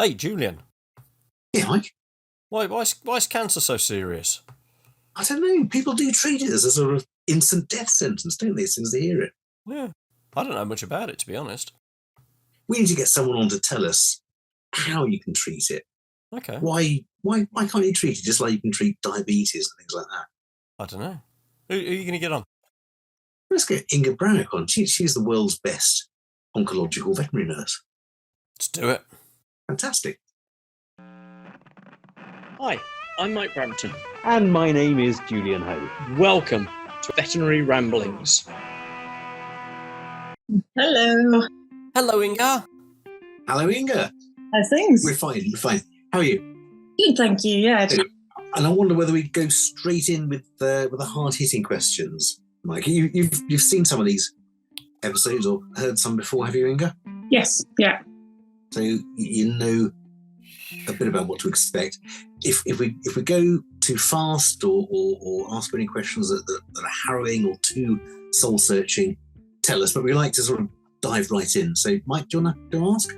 Hey, Julian. Yeah, Mike. Why is cancer so serious? I don't know. People do treat it as a sort of instant death sentence, don't they, as soon as they hear it? Yeah, I don't know much about it, to be honest. We need to get someone on to tell us how you can treat it. Okay. Why can't you treat it just like you can treat diabetes and things like that? I don't know. Who are you going to get on? Let's get Inge Breatnach on. She's the world's best oncological veterinary nurse. Let's do it. Fantastic. Hi, I'm Mike Brampton. And my name is Julian Ho. Welcome to Veterinary Ramblings. Hello. Hello, Inga. Hello, Inge. How's things? We're fine. How are you? Good, thank you. Yeah. And I wonder whether we go straight in with the hard-hitting questions. Mike, you've seen some of these episodes or heard some before, have you, Inge? Yes. Yeah. So you know a bit about what to expect. If we go too fast or ask any questions that are harrowing or too soul searching, tell us. But we like to sort of dive right in. So, Mike, do you want to ask?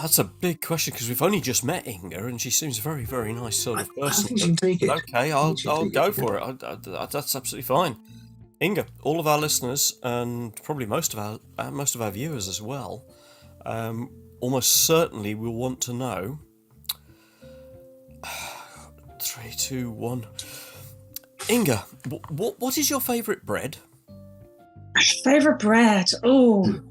That's a big question because we've only just met Inga and she seems a very, very nice sort of person. I think she can take it. Okay, I'll go for it. That's absolutely fine. Inga, all of our listeners and probably most of our viewers as well, almost certainly will want to know. 3, 2, 1. Inga, what is your favourite bread? Favorite bread? Oh,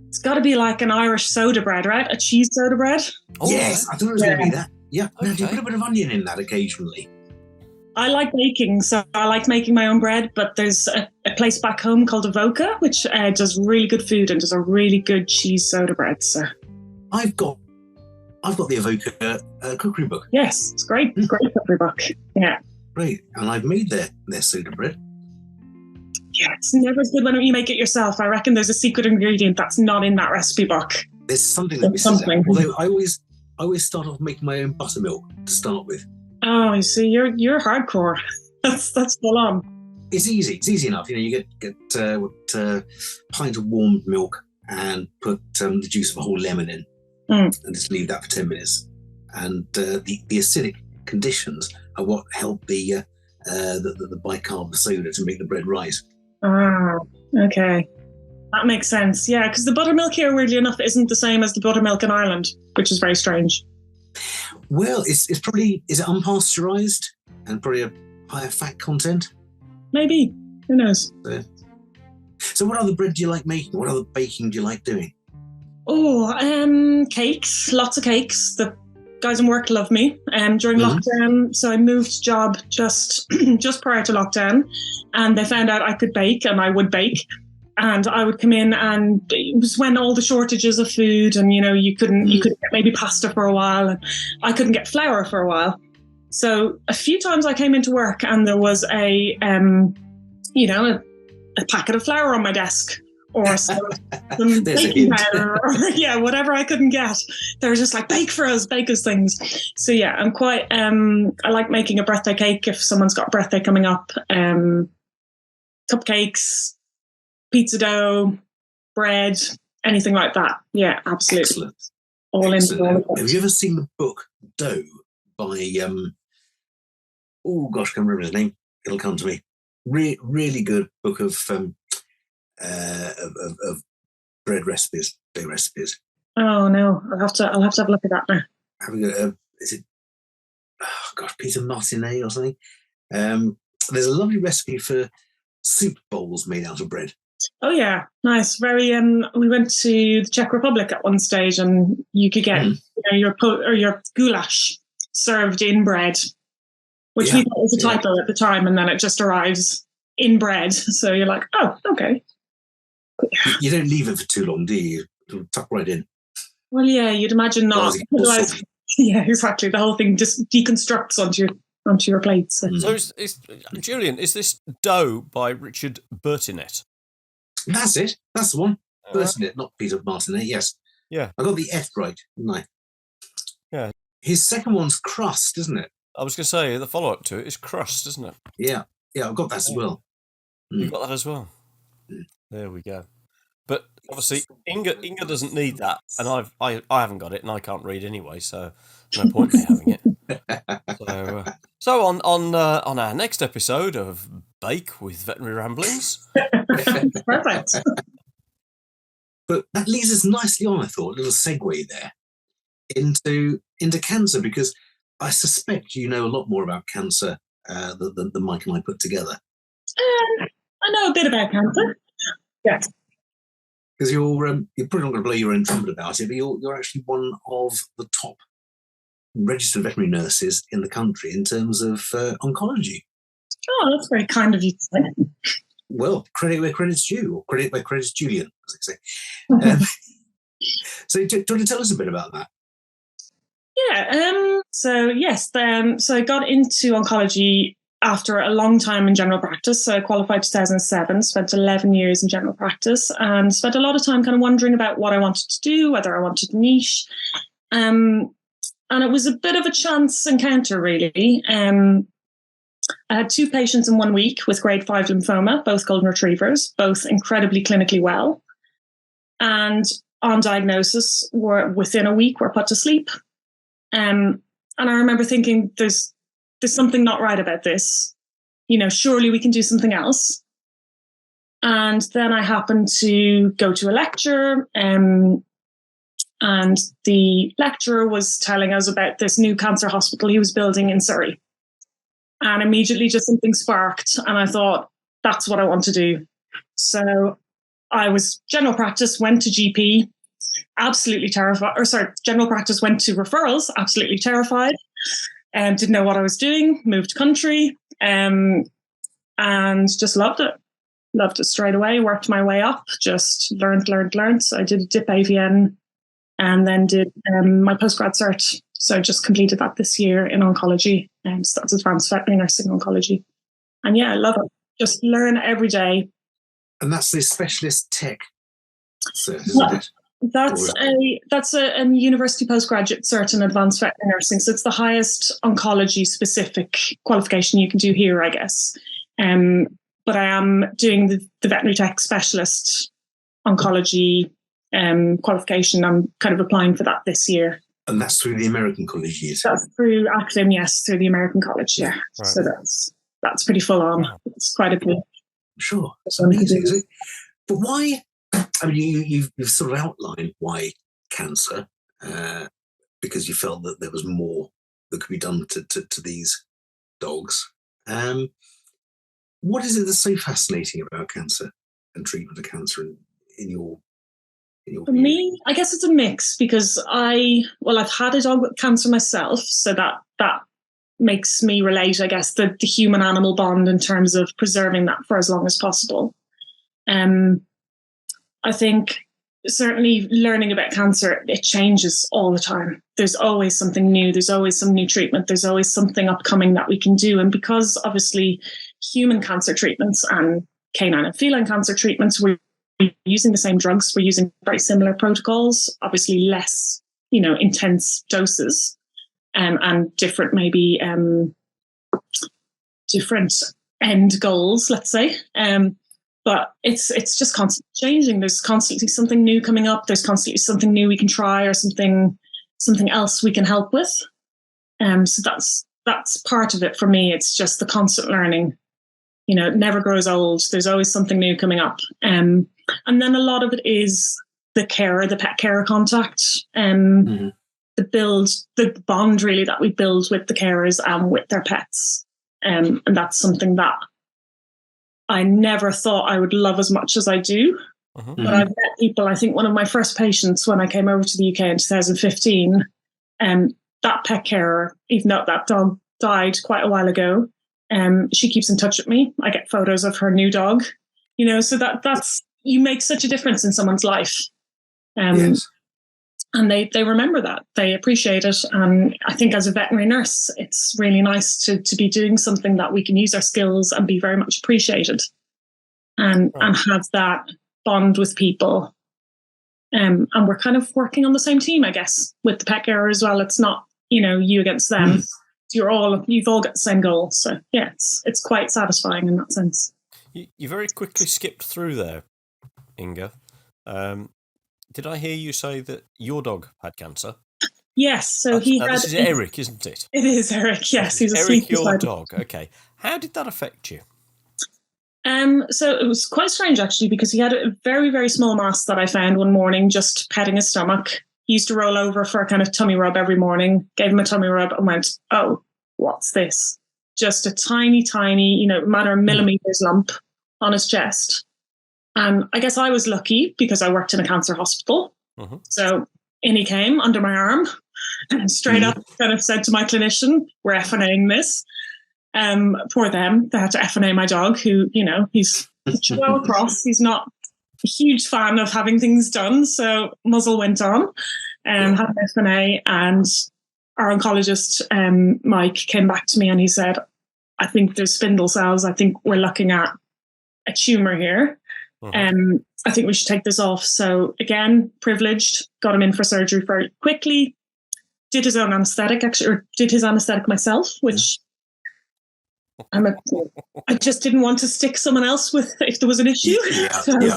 it's got to be like an Irish soda bread, right? A cheese soda bread. Oh, yes, I thought it was going to be that. Yeah. Okay. Now, do you put a bit of onion in that occasionally? I like baking, so I like making my own bread. But there's a place back home called Avoca, which does really good food and does a really good cheese soda bread. So I've got the Avoca cookery book. yes, it's great. It's a great cookery book. Yeah. Great, and I've made their soda bread. Yeah, it's never as good when you make it yourself. I reckon there's a secret ingredient that's not in that recipe book. There's something that misses out. Although I always start off making my own buttermilk to start with. Oh, you see, you're hardcore. That's full on. It's easy. It's easy enough. You get a pint of warm milk and put the juice of a whole lemon in, and just leave that for 10 minutes. And the acidic conditions are what help the bicarb soda to make the bread rise. Ah, okay. That makes sense. Yeah, because the buttermilk here, weirdly enough, isn't the same as the buttermilk in Ireland, which is very strange. Well, is it unpasteurized and probably a higher fat content? Maybe. Who knows? So what other bread do you like making? What other baking do you like doing? Oh, cakes. Lots of cakes. The guys in work love me. During lockdown, so I moved job just prior to lockdown, and they found out I could bake and I would bake. And I would come in, and it was when all the shortages of food, and you couldn't get maybe pasta for a while, and I couldn't get flour for a while. So a few times I came into work, and there was a packet of flour on my desk, or some baking powder, or whatever I couldn't get. They were just like, bake us things. So yeah, I'm quite. I like making a birthday cake if someone's got a birthday coming up. Cupcakes. Pizza dough, bread, anything like that. Yeah, absolutely. Excellent. All in. Have you ever seen the book Dough by oh gosh, I can't remember his name. It'll come to me. Really good book of bread recipes, dough recipes. Oh no, I'll have to have a look at that now. Having is it? Oh gosh, Peter Martinet or something. There's a lovely recipe for soup bowls made out of bread. Oh yeah, nice. Very. We went to the Czech Republic at one stage, and you could get your goulash served in bread, which we thought was a typo at the time, and then it just arrives in bread. So you're like, oh, okay. You don't leave it for too long, do you? It'll tuck right in. Well, yeah, you'd imagine not. Otherwise, yeah, exactly. The whole thing just deconstructs onto your plate. So, Julian, is this Dough by Richard Bertinet? That's it. That's the one. Bertinet, not Peter Martinet. Yes. Yeah. I got the F right, didn't I? Yeah. His second one's Crust, isn't it? I was going to say the follow-up to it is Crust, isn't it? Yeah. Yeah, I've got that as well. You've got that as well. There we go. But obviously, Inge doesn't need that, and I haven't got it, and I can't read anyway, so no point in me having it. So on our next episode of Bake with Veterinary Ramblings. Perfect. But that leads us nicely on, I thought, a little segue there into cancer, because I suspect you know a lot more about cancer than Mike and I put together. I know a bit about cancer. Yes. Because you're probably not going to blow your own trumpet about it, but you're actually one of the top registered veterinary nurses in the country in terms of oncology. Oh, that's very kind of you to say. Well, credit where credit's due, or credit where credit's Julian, as they say. So do you want to tell us a bit about that? Yeah. So I got into oncology after a long time in general practice. So I qualified 2007, spent 11 years in general practice, and spent a lot of time kind of wondering about what I wanted to do, whether I wanted a niche. And it was a bit of a chance encounter, really. I had 2 patients in 1 week with grade 5 lymphoma, both golden retrievers, both incredibly clinically well. And on diagnosis, within a week, were put to sleep. And I remember thinking, there's something not right about this. Surely we can do something else. And then I happened to go to a lecture, and the lecturer was telling us about this new cancer hospital he was building in Surrey. And immediately just something sparked, and I thought, that's what I want to do. So I was general practice, went to GP, absolutely terrified, general practice, went to referrals, absolutely terrified, and didn't know what I was doing, moved country, and just loved it. Loved it straight away, worked my way up, just learned. So I did a DIP AVN, and then did my postgrad cert. So I just completed that this year in oncology, and so that's advanced veterinary nursing oncology. And yeah, I love it. Just learn every day. And that's the specialist tech cert, isn't it? That's a university postgraduate cert in advanced veterinary nursing. So it's the highest oncology specific qualification you can do here, I guess. But I am doing the veterinary tech specialist oncology qualification. I'm kind of applying for that this year. And that's through the American college years? That's through ACLIM, yes, through the American college, yeah. Right. So that's pretty full on. Wow. It's quite a bit. Sure, it's amazing, is it? But why? I mean, you've sort of outlined why cancer, because you felt that there was more that could be done to these dogs. What is it that's so fascinating about cancer and treatment of cancer in your For me, I guess it's a mix, because I've had a dog with cancer myself, so that makes me relate, I guess, the human-animal bond in terms of preserving that for as long as possible. I think certainly learning about cancer, it changes all the time. There's always something new. There's always some new treatment. There's always something upcoming that we can do. And because obviously human cancer treatments and canine and feline cancer treatments, we're using the same drugs. We're using very similar protocols, obviously less, intense doses, and different, maybe different end goals, let's say. But it's just constantly changing. There's constantly something new coming up. There's constantly something new we can try, or something else we can help with. So that's part of it for me. It's just the constant learning. It never grows old. There's always something new coming up. And then a lot of it is the pet carer contact, the bond really that we build with the carers and with their pets. And that's something that I never thought I would love as much as I do. But I've met people. I think one of my first patients when I came over to the UK in 2015, that pet carer, even though that dog died quite a while ago, she keeps in touch with me. I get photos of her new dog, so that's, you make such a difference in someone's life. Yes. And they remember that, they appreciate it. And I think as a veterinary nurse, it's really nice to be doing something that we can use our skills and be very much appreciated, and have that bond with people. And we're kind of working on the same team, I guess, with the pet carer as well. It's not, you against them. You've all got the same goal. So yeah, it's quite satisfying in that sense. You very quickly skipped through there, Inge. Did I hear you say that your dog had cancer? Yes, so he had... This is Eric, isn't it? It is Eric, yes. He's a Eric, sweet your dog. Okay. How did that affect you? So it was quite strange, actually, because he had a very, very small mass that I found one morning just petting his stomach. He used to roll over for a kind of tummy rub every morning, gave him a tummy rub and went, oh, what's this? Just a tiny, tiny, matter of millimeters lump on his chest. And I guess I was lucky because I worked in a cancer hospital. Mm-hmm. So in he came under my arm and straight up kind of said to my clinician, we're F&Aing this. For them, they had to F&A my dog, who, he's well across. He's not a huge fan of having things done. So muzzle went on, had an F&A, and our oncologist, Mike, came back to me and he said, I think there's spindle cells. I think we're looking at a tumour here. Uh-huh. I think we should take this off. So again, privileged, got him in for surgery very quickly, did his own anaesthetic, actually, or did his anaesthetic myself, which... I just didn't want to stick someone else with if there was an issue. Yeah, absolutely.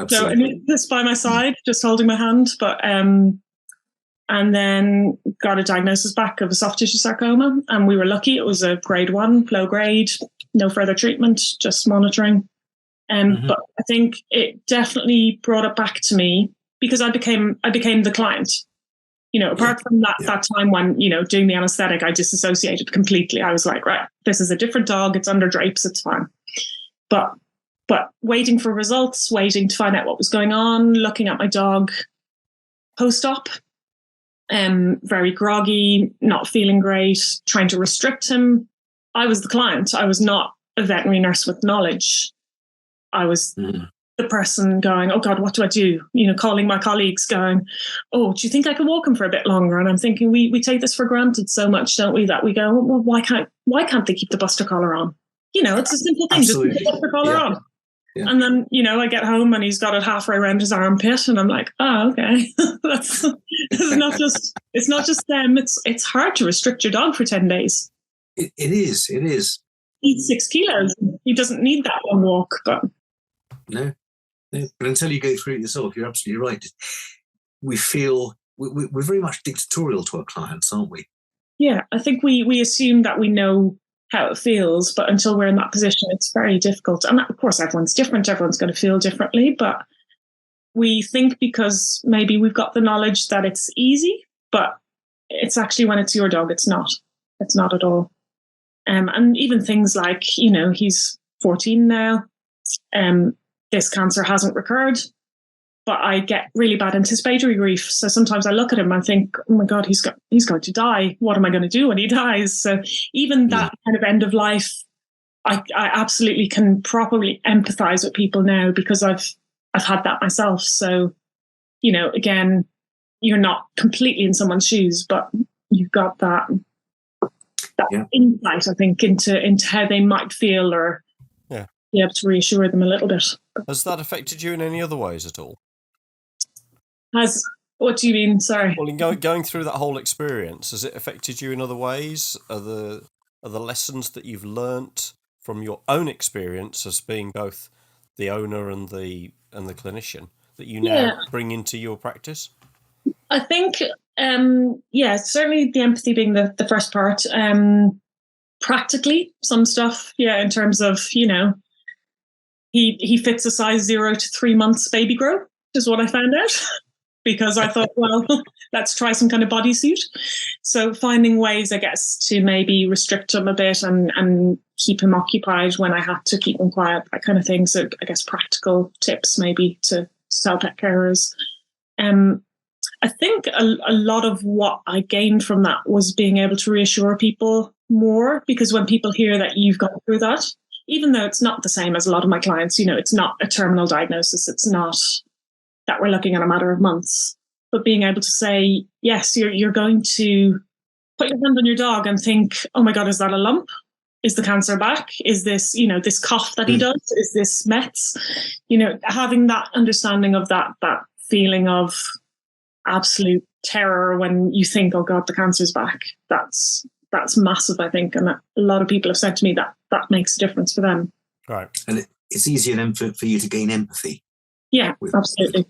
So I need this by my side, just holding my hand. But and then got a diagnosis back of a soft tissue sarcoma, and we were lucky. It was a grade 1, low grade, no further treatment, just monitoring. But I think it definitely brought it back to me because I became the client. Apart from that time when, doing the anesthetic, I disassociated completely. I was like, right, this is a different dog. It's under drapes. It's fine. But waiting for results, waiting to find out what was going on, looking at my dog post-op, very groggy, not feeling great, trying to restrict him. I was the client. I was not a veterinary nurse with knowledge. I was the person going, oh God, what do I do? Calling my colleagues going, oh, do you think I could walk him for a bit longer? And I'm thinking, we take this for granted so much, don't we? That we go, well, why can't they keep the buster collar on? It's a simple thing. Absolutely. Just keep the buster collar on. Yeah. And then, I get home and he's got it halfway around his armpit and I'm like, oh, okay. It's not just them. It's hard to restrict your dog for 10 days. It is. He's 6 kilos. He doesn't need that long walk, but... No. But until you go through it yourself, you're absolutely right. We feel we're very much dictatorial to our clients, aren't we? Yeah, I think we assume that we know how it feels, but until we're in that position, it's very difficult. And of course, everyone's different. Everyone's going to feel differently, but we think because maybe we've got the knowledge that it's easy, but it's actually when it's your dog, it's not. It's not at all. And even things like, he's 14 now. This cancer hasn't recurred, but I get really bad anticipatory grief. So sometimes I look at him and think, oh my God, he's going to die. What am I going to do when he dies? So even that kind of end of life, I absolutely can properly empathize with people now because I've had that myself. So, again, you're not completely in someone's shoes, but you've got that insight, I think, into how they might feel or be able to reassure them a little bit. Has that affected you in any other ways at all? What do you mean? Sorry. Well, in going through that whole experience, has it affected you in other ways? Are the lessons that you've learnt from your own experience as being both the owner and the clinician that you now bring into your practice? I think, certainly the empathy being the first part. Practically, some stuff, in terms of, he fits a size 0 to 3 months baby grow, is what I found out. Because I thought, well, let's try some kind of bodysuit. So finding ways, I guess, to maybe restrict him a bit and keep him occupied when I had to keep him quiet, that kind of thing. So I guess practical tips maybe to tell pet carers. I think a lot of what I gained from that was being able to reassure people more, because when people hear that you've gone through that, even though it's not the same as a lot of my clients, it's not a terminal diagnosis, it's not that we're looking at a matter of months, but being able to say, yes, you're going to put your hand on your dog and think, oh my God, is that a lump? Is the cancer back? Is this, this cough that he does? Is this Mets? Having that understanding of that feeling of absolute terror when you think, oh God, the cancer's back. That's massive, I think. And a lot of people have said to me that makes a difference for them. Right. And it's easier then for you to gain empathy. Yeah, absolutely.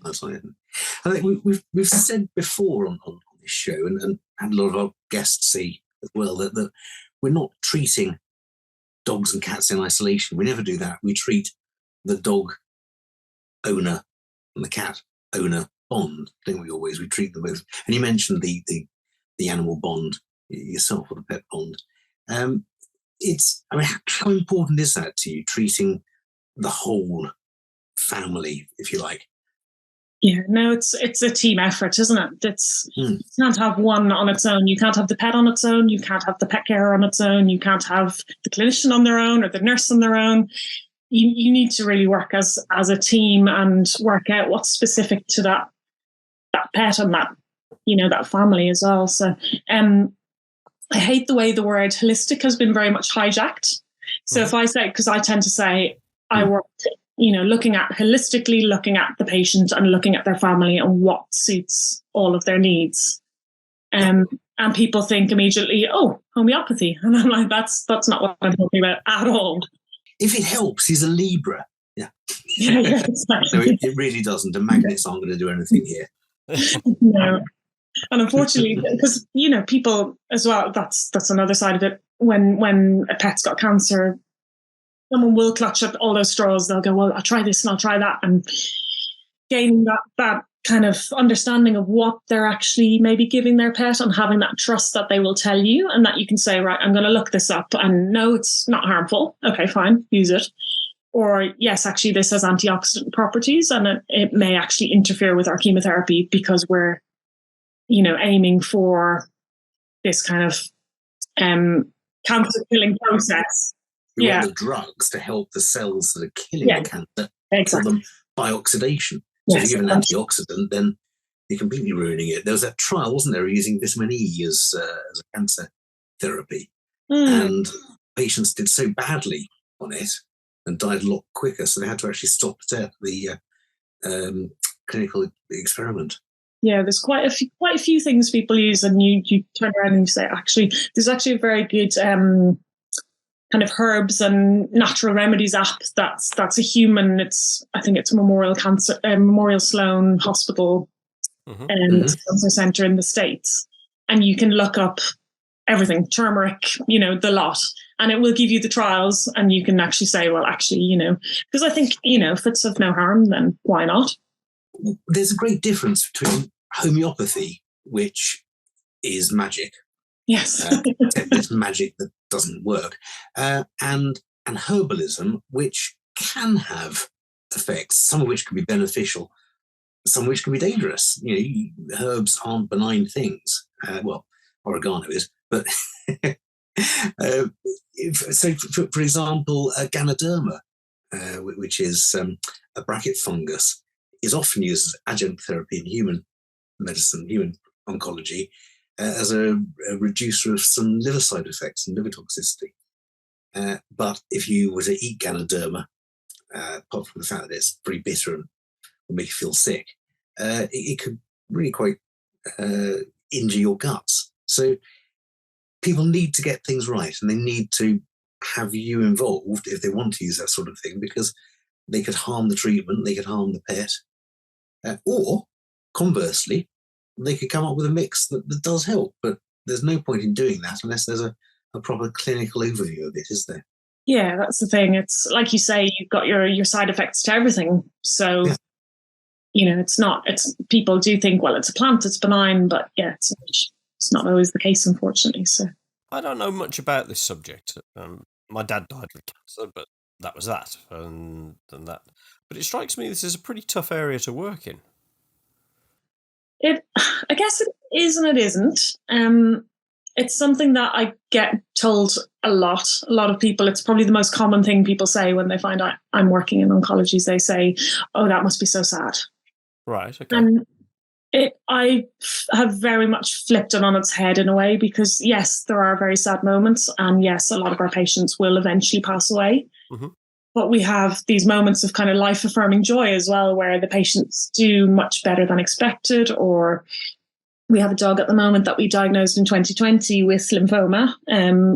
I think we've said before on this show, and had a lot of our guests say as well, that we're not treating dogs and cats in isolation. We never do that. We treat the dog owner and the cat owner bond, don't we always? We treat them both. And you mentioned the animal bond yourself, or the pet bond. How important is that to you, treating the whole family, if you like? Yeah, no, it's a team effort, isn't it? You can't have one on its own. You can't have the pet on its own. You can't have the pet carer on its own. You can't have the clinician on their own or the nurse on their own. You need to really work as a team and work out what's specific to that pet and that family as well. So I hate the way the word holistic has been very much hijacked. So if I say, because I tend to say I work, looking at the patient and looking at their family and what suits all of their needs. And people think immediately, oh, homeopathy. And I'm like, that's not what I'm talking about at all. If it helps, he's a Libra. Yeah. Yeah, exactly. No, it really doesn't. The magnets aren't going to do anything here. No. And unfortunately, because, people as well, that's another side of it. When a pet's got cancer, someone will clutch at all those straws. They'll go, well, I'll try this and I'll try that. And gaining that kind of understanding of what they're actually maybe giving their pet and having that trust that they will tell you and that you can say, right, I'm going to look this up and no, it's not harmful. Okay, fine, use it. Or yes, actually this has antioxidant properties and it may actually interfere with our chemotherapy because we're, aiming for this kind of cancer killing process. We want the drugs to help the cells that are killing the cancer, exactly. for them by oxidation. So if you give an antioxidant, then you're completely ruining it. There was that trial, wasn't there, using vitamin E as a cancer therapy. And patients did so badly on it and died a lot quicker, so they had to actually stop the clinical experiment. Yeah, there's quite a few things people use, and you turn around and you say, actually, there's actually a very good kind of herbs and natural remedies app that's a human. I think it's Memorial Sloan Hospital Cancer Center in the States, and you can look up everything, turmeric, the lot, and it will give you the trials, and you can actually say, well, actually, because I think if it's of no harm, then why not? There's a great difference between homeopathy, which is magic. Yes. It's magic that doesn't work. And herbalism, which can have effects, some of which can be beneficial, some of which can be dangerous. Herbs aren't benign things. Well, oregano is, but for example, Ganoderma, which is a bracket fungus, is often used as adjunct therapy in human medicine, human oncology, as a reducer of some liver side effects and liver toxicity. But if you were to eat Ganoderma, apart from the fact that it's pretty bitter and will make you feel sick, it could really quite injure your guts. So people need to get things right, and they need to have you involved if they want to use that sort of thing, because they could harm the treatment, they could harm the pet. Or, conversely, they could come up with a mix that does help, but there's no point in doing that unless there's a proper clinical overview of it, is there? Yeah, that's the thing. It's like you say, you've got your side effects to everything. So, it's people do think, well, it's a plant, it's benign, but yeah, it's not always the case, unfortunately. So I don't know much about this subject. My dad died with cancer, but that was that, and that. But it strikes me this is a pretty tough area to work in. I guess it is and it isn't. It's something that I get told a lot. A lot of people, it's probably the most common thing people say when they find out I'm working in oncology. They say, oh, that must be so sad. Right, okay. And I have very much flipped it on its head in a way, because yes, there are very sad moments, and yes, a lot of our patients will eventually pass away. Mm-hmm. But we have these moments of kind of life-affirming joy as well, where the patients do much better than expected. Or we have a dog at the moment that we diagnosed in 2020 with lymphoma.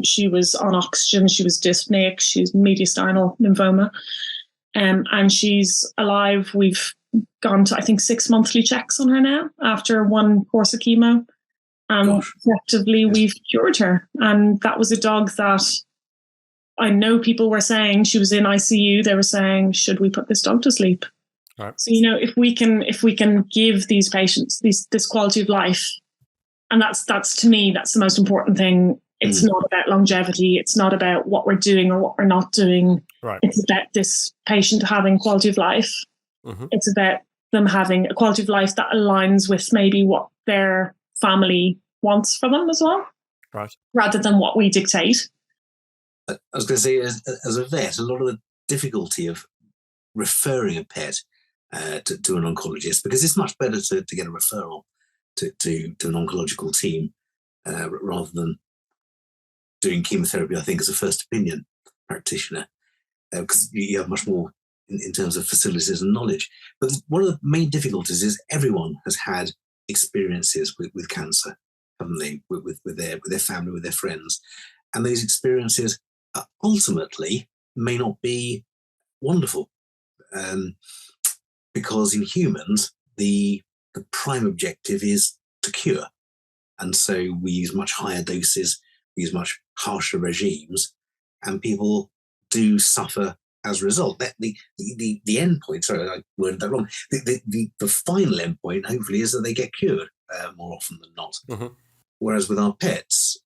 She was on oxygen, she was dyspneic, she's mediastinal lymphoma. And she's alive. We've gone to, I think, 6 monthly checks on her now after one course of chemo. And effectively, we've cured her. And that was a dog that I know people were saying, she was in ICU. They were saying, should we put this dog to sleep? Right. So, if we can give these patients this quality of life, and that's to me, that's the most important thing. It's not about longevity. It's not about what we're doing or what we're not doing. Right. It's about this patient having quality of life. Mm-hmm. It's about them having a quality of life that aligns with maybe what their family wants for them as well. Right. Rather than what we dictate. I was going to say, as a vet, a lot of the difficulty of referring a pet to an oncologist, because it's much better to get a referral to an oncological team rather than doing chemotherapy, I think, as a first opinion practitioner, because you have much more in terms of facilities and knowledge. But one of the main difficulties is everyone has had experiences with cancer, haven't they, with their family, with their friends. And those experiences ultimately may not be wonderful, because in humans, the prime objective is to cure. And so we use much higher doses, we use much harsher regimes, and people do suffer as a result. That the end point, sorry, I worded that wrong. The final end point, hopefully, is that they get cured more often than not. Mm-hmm. Whereas with our pets,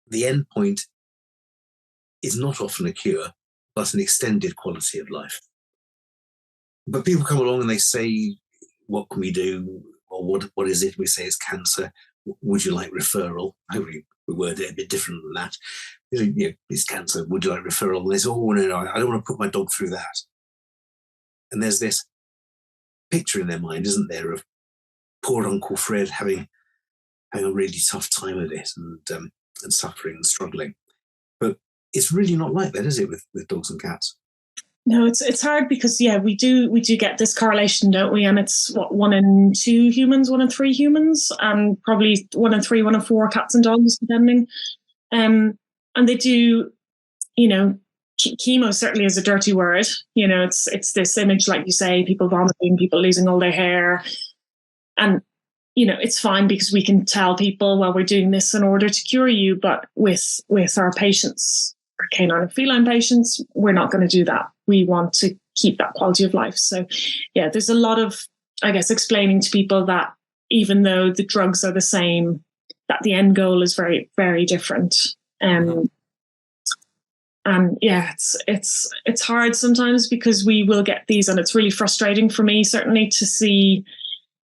the end point is not often a cure, but an extended quality of life. But people come along and they say, what can we do? Or what is it? We say it's cancer. Would you like referral? Hopefully we word it a bit different than that. It's cancer. Would you like referral? And they say, oh, no, I don't want to put my dog through that. And there's this picture in their mind, isn't there, of poor Uncle Fred having a really tough time of it and suffering and struggling. But it's really not like that, is it, with dogs and cats? No, it's hard because, we do get this correlation, don't we? And it's 1 in 2 humans, 1 in 3 humans, and probably 1 in 3, 1 in 4 cats and dogs, depending. And they do, chemo certainly is a dirty word. It's this image, like you say, people vomiting, people losing all their hair. And, it's fine because we can tell people, well, we're doing this in order to cure you. But with our patients, our canine and feline patients, we're not going to do that. We want to keep that quality of life. So, there's a lot of, I guess, explaining to people that even though the drugs are the same, that the end goal is very, very different. And it's hard sometimes because we will get these, and it's really frustrating for me, certainly, to see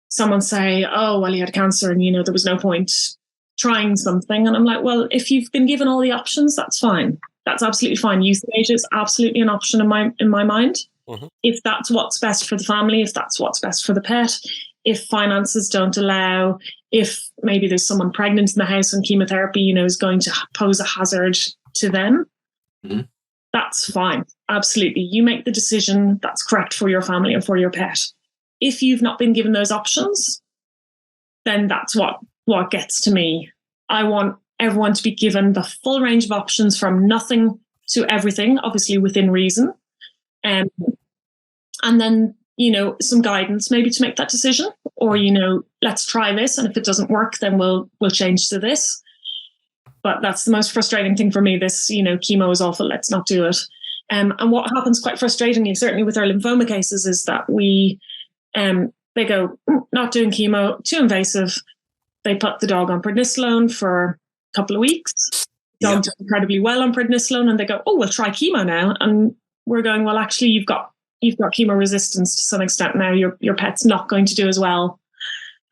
someone say, oh, well, he had cancer and, there was no point trying something. And I'm like, well, if you've been given all the options, that's fine. That's absolutely fine. Euthanasia is absolutely an option in my mind. Mm-hmm. If that's what's best for the family, if that's what's best for the pet, if finances don't allow, if maybe there's someone pregnant in the house and chemotherapy, is going to pose a hazard to them, mm-hmm. That's fine. Absolutely. You make the decision that's correct for your family and for your pet. If you've not been given those options, then that's what gets to me. I want everyone to be given the full range of options from nothing to everything, obviously within reason. And then, some guidance maybe to make that decision, or, let's try this. And if it doesn't work, then we'll change to this. But that's the most frustrating thing for me. This, chemo is awful. Let's not do it. And what happens quite frustratingly, certainly with our lymphoma cases, is that they go, not doing chemo, too invasive. They put the dog on prednisolone for a couple of weeks. The dog does incredibly well on prednisolone, and they go, oh, we'll try chemo now. And we're going, well, actually, you've got chemo resistance to some extent now. Your pet's not going to do as well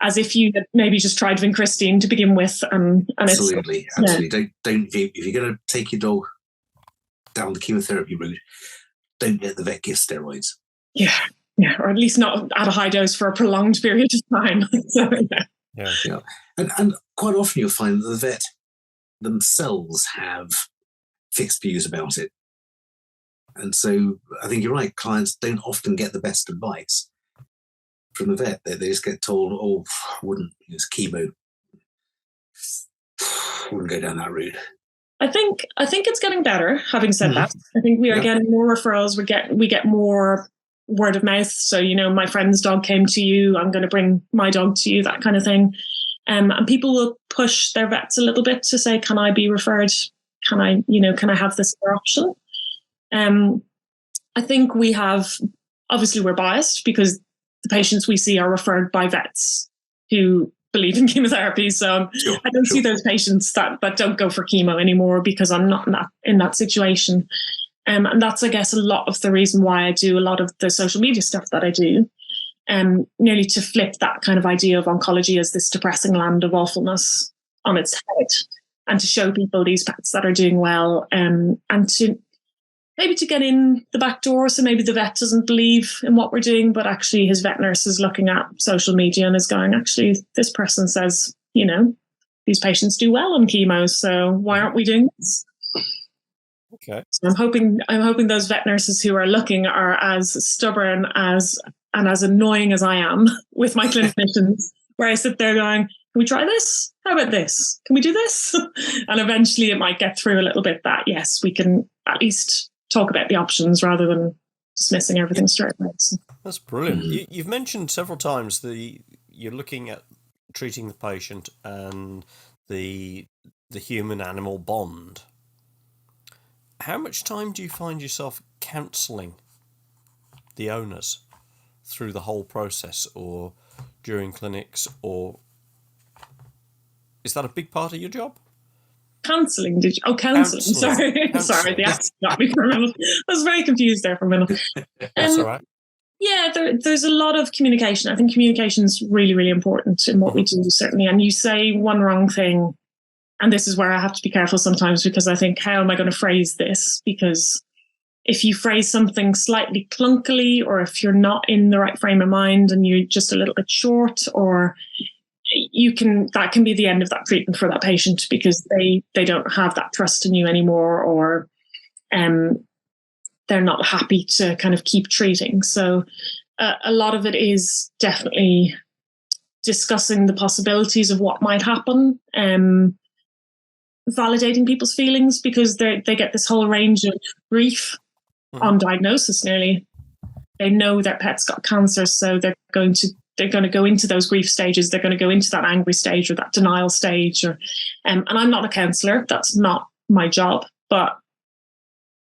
as if you had maybe just tried vincristine to begin with. And absolutely. Don't if you're going to take your dog down the chemotherapy route, don't let the vet give steroids. Yeah, or at least not at a high dose for a prolonged period of time. And quite often you'll find that the vet themselves have fixed views about it. And so I think you're right, clients don't often get the best advice from the vet. They just get told, oh, I wouldn't use chemo. I wouldn't go down that route. I think it's getting better. Having said that, I think we are getting more referrals. We get more word of mouth. So, my friend's dog came to you, I'm going to bring my dog to you, that kind of thing. And people will push their vets a little bit to say, can I be referred? Can I have this other option? I think obviously we're biased because the patients we see are referred by vets who believe in chemotherapy. So I don't see those patients that don't go for chemo anymore because I'm not in that situation. And that's, I guess, a lot of the reason why I do a lot of the social media stuff that I do, nearly to flip that kind of idea of oncology as this depressing land of awfulness on its head, and to show people these pets that are doing well, and to maybe to get in the back door. So maybe the vet doesn't believe in what we're doing, but actually his vet nurse is looking at social media and is going, actually, this person says, these patients do well on chemo, so why aren't we doing this? Okay. So I'm hoping those vet nurses who are looking are as stubborn and as annoying as I am with my clinicians, where I sit there going, can we try this? How about this? Can we do this? And eventually it might get through a little bit that, yes, we can at least talk about the options rather than dismissing everything straight away. So. That's brilliant. You've mentioned several times you're looking at treating the patient and the human-animal bond. How much time do you find yourself counselling the owners through the whole process, or during clinics, or is that a big part of your job? Counselling? Counselling. Sorry. Sorry, the accent got me for a minute. I was very confused there for a minute. That's all right. Yeah, there's a lot of communication. I think communication is really, really important in what we do, certainly. And you say one wrong thing, and this is where I have to be careful sometimes, because I think, how am I going to phrase this? Because if you phrase something slightly clunkily, or if you're not in the right frame of mind and you're just a little bit short, or that can be the end of that treatment for that patient, because they don't have that trust in you anymore, or they're not happy to kind of keep treating. So a lot of it is definitely discussing the possibilities of what might happen, validating people's feelings, because they get this whole range of grief on diagnosis nearly. They know their pet's got cancer, so they're going to go into those grief stages. They're going to go into that angry stage or that denial stage. And I'm not a counsellor. That's not my job. But,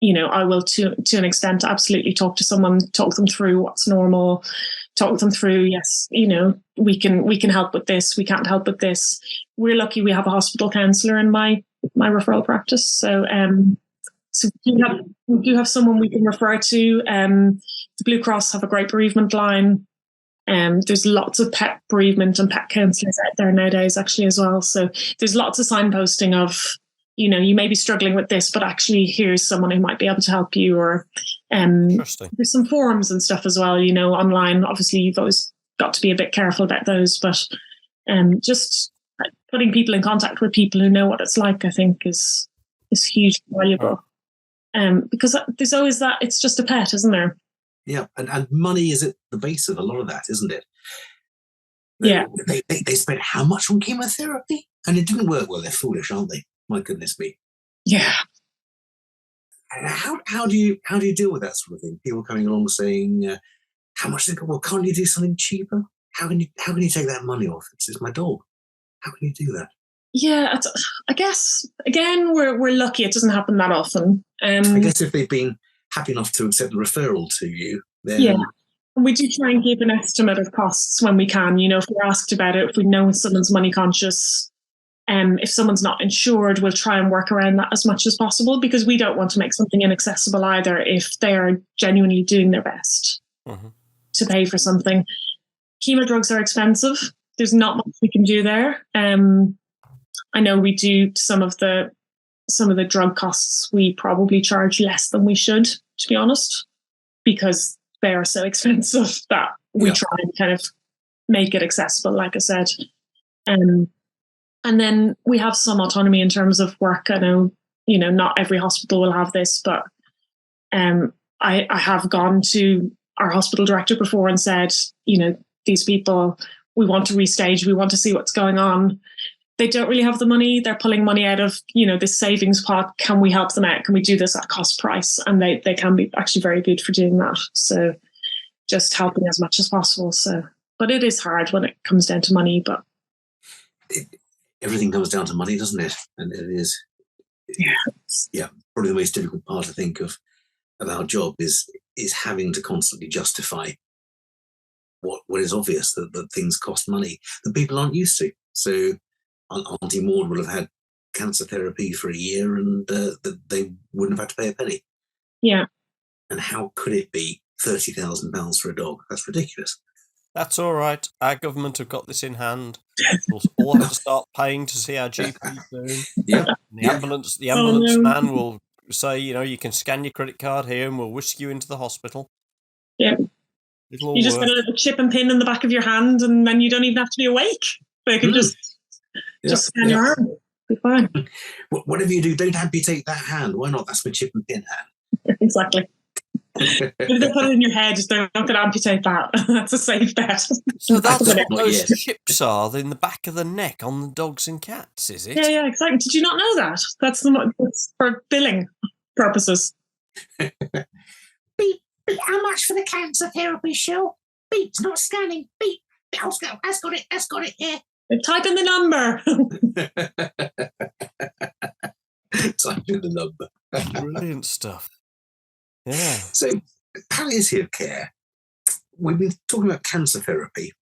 I will to an extent absolutely talk to someone, talk them through what's normal, talk them through, yes, we can help with this. We can't help with this. We're lucky we have a hospital counsellor in my referral practice. So we do have someone we can refer to. The Blue Cross have a great bereavement line. There's lots of pet bereavement and pet counsellors out there nowadays, actually, as well. So there's lots of signposting of, you may be struggling with this, but actually here's someone who might be able to help you. Or there's some forums and stuff as well, online. Obviously, you've always got to be a bit careful about those, but just putting people in contact with people who know what it's like, I think, is hugely valuable. Because there's always that, it's just a pet, isn't there? Yeah, and money is at the base of a lot of that, isn't it? Yeah. They spent how much on chemotherapy? And it didn't work well. They're foolish, aren't they? My goodness me. Yeah. How do you deal with that sort of thing? People coming along saying, how much? Well, can't you do something cheaper? How can you take that money off? It's my dog. How can you do that? Yeah, I guess again we're lucky. It doesn't happen that often. I guess if they've been happy enough to accept the referral to you, then yeah. And we do try and give an estimate of costs when we can. If we're asked about it, if we know someone's money conscious, if someone's not insured, we'll try and work around that as much as possible, because we don't want to make something inaccessible either if they are genuinely doing their best to pay for something. Chemo drugs are expensive. There's not much we can do there. I know we do some of the drug costs. We probably charge less than we should, to be honest, because they are so expensive that we try and kind of make it accessible, like I said. And then we have some autonomy in terms of work. I know, not every hospital will have this, but I have gone to our hospital director before and said, these people, we want to restage, we want to see what's going on. They don't really have the money. They're pulling money out of, this savings pot. Can we help them out? Can we do this at cost price? And they can be actually very good for doing that. So just helping as much as possible. So, but it is hard when it comes down to money. But everything comes down to money, doesn't it? And it is, probably the most difficult part, I think, of our job is having to constantly justify what is obvious, that things cost money that people aren't used to. So Auntie Maud will have had cancer therapy for a year and they wouldn't have had to pay a penny. Yeah. And how could it be £30,000 for a dog? That's ridiculous. That's all right. Our government have got this in hand. We'll all have to start paying to see our GP soon. Yeah. The ambulance man will say, you can scan your credit card here and we'll whisk you into the hospital. Yeah. You just got a little chip and pin in the back of your hand and then you don't even have to be awake. They can just scan your arm. Be fine. Whatever you do, don't amputate that hand. Why not? That's my chip and pin hand. Exactly. If they put it in your head, just don't going to amputate that. That's a safe bet. So that's what those chips are in the back of the neck on the dogs and cats, is it? Yeah, exactly. Did you not know that? That's for billing purposes. Beep, beep, how much for the cancer therapy, Shell? Beep, it's not scanning. Beep, that's got it, yeah. Type in the number. Type in the number. Brilliant stuff. Yeah. So, palliative care, we've been talking about cancer therapy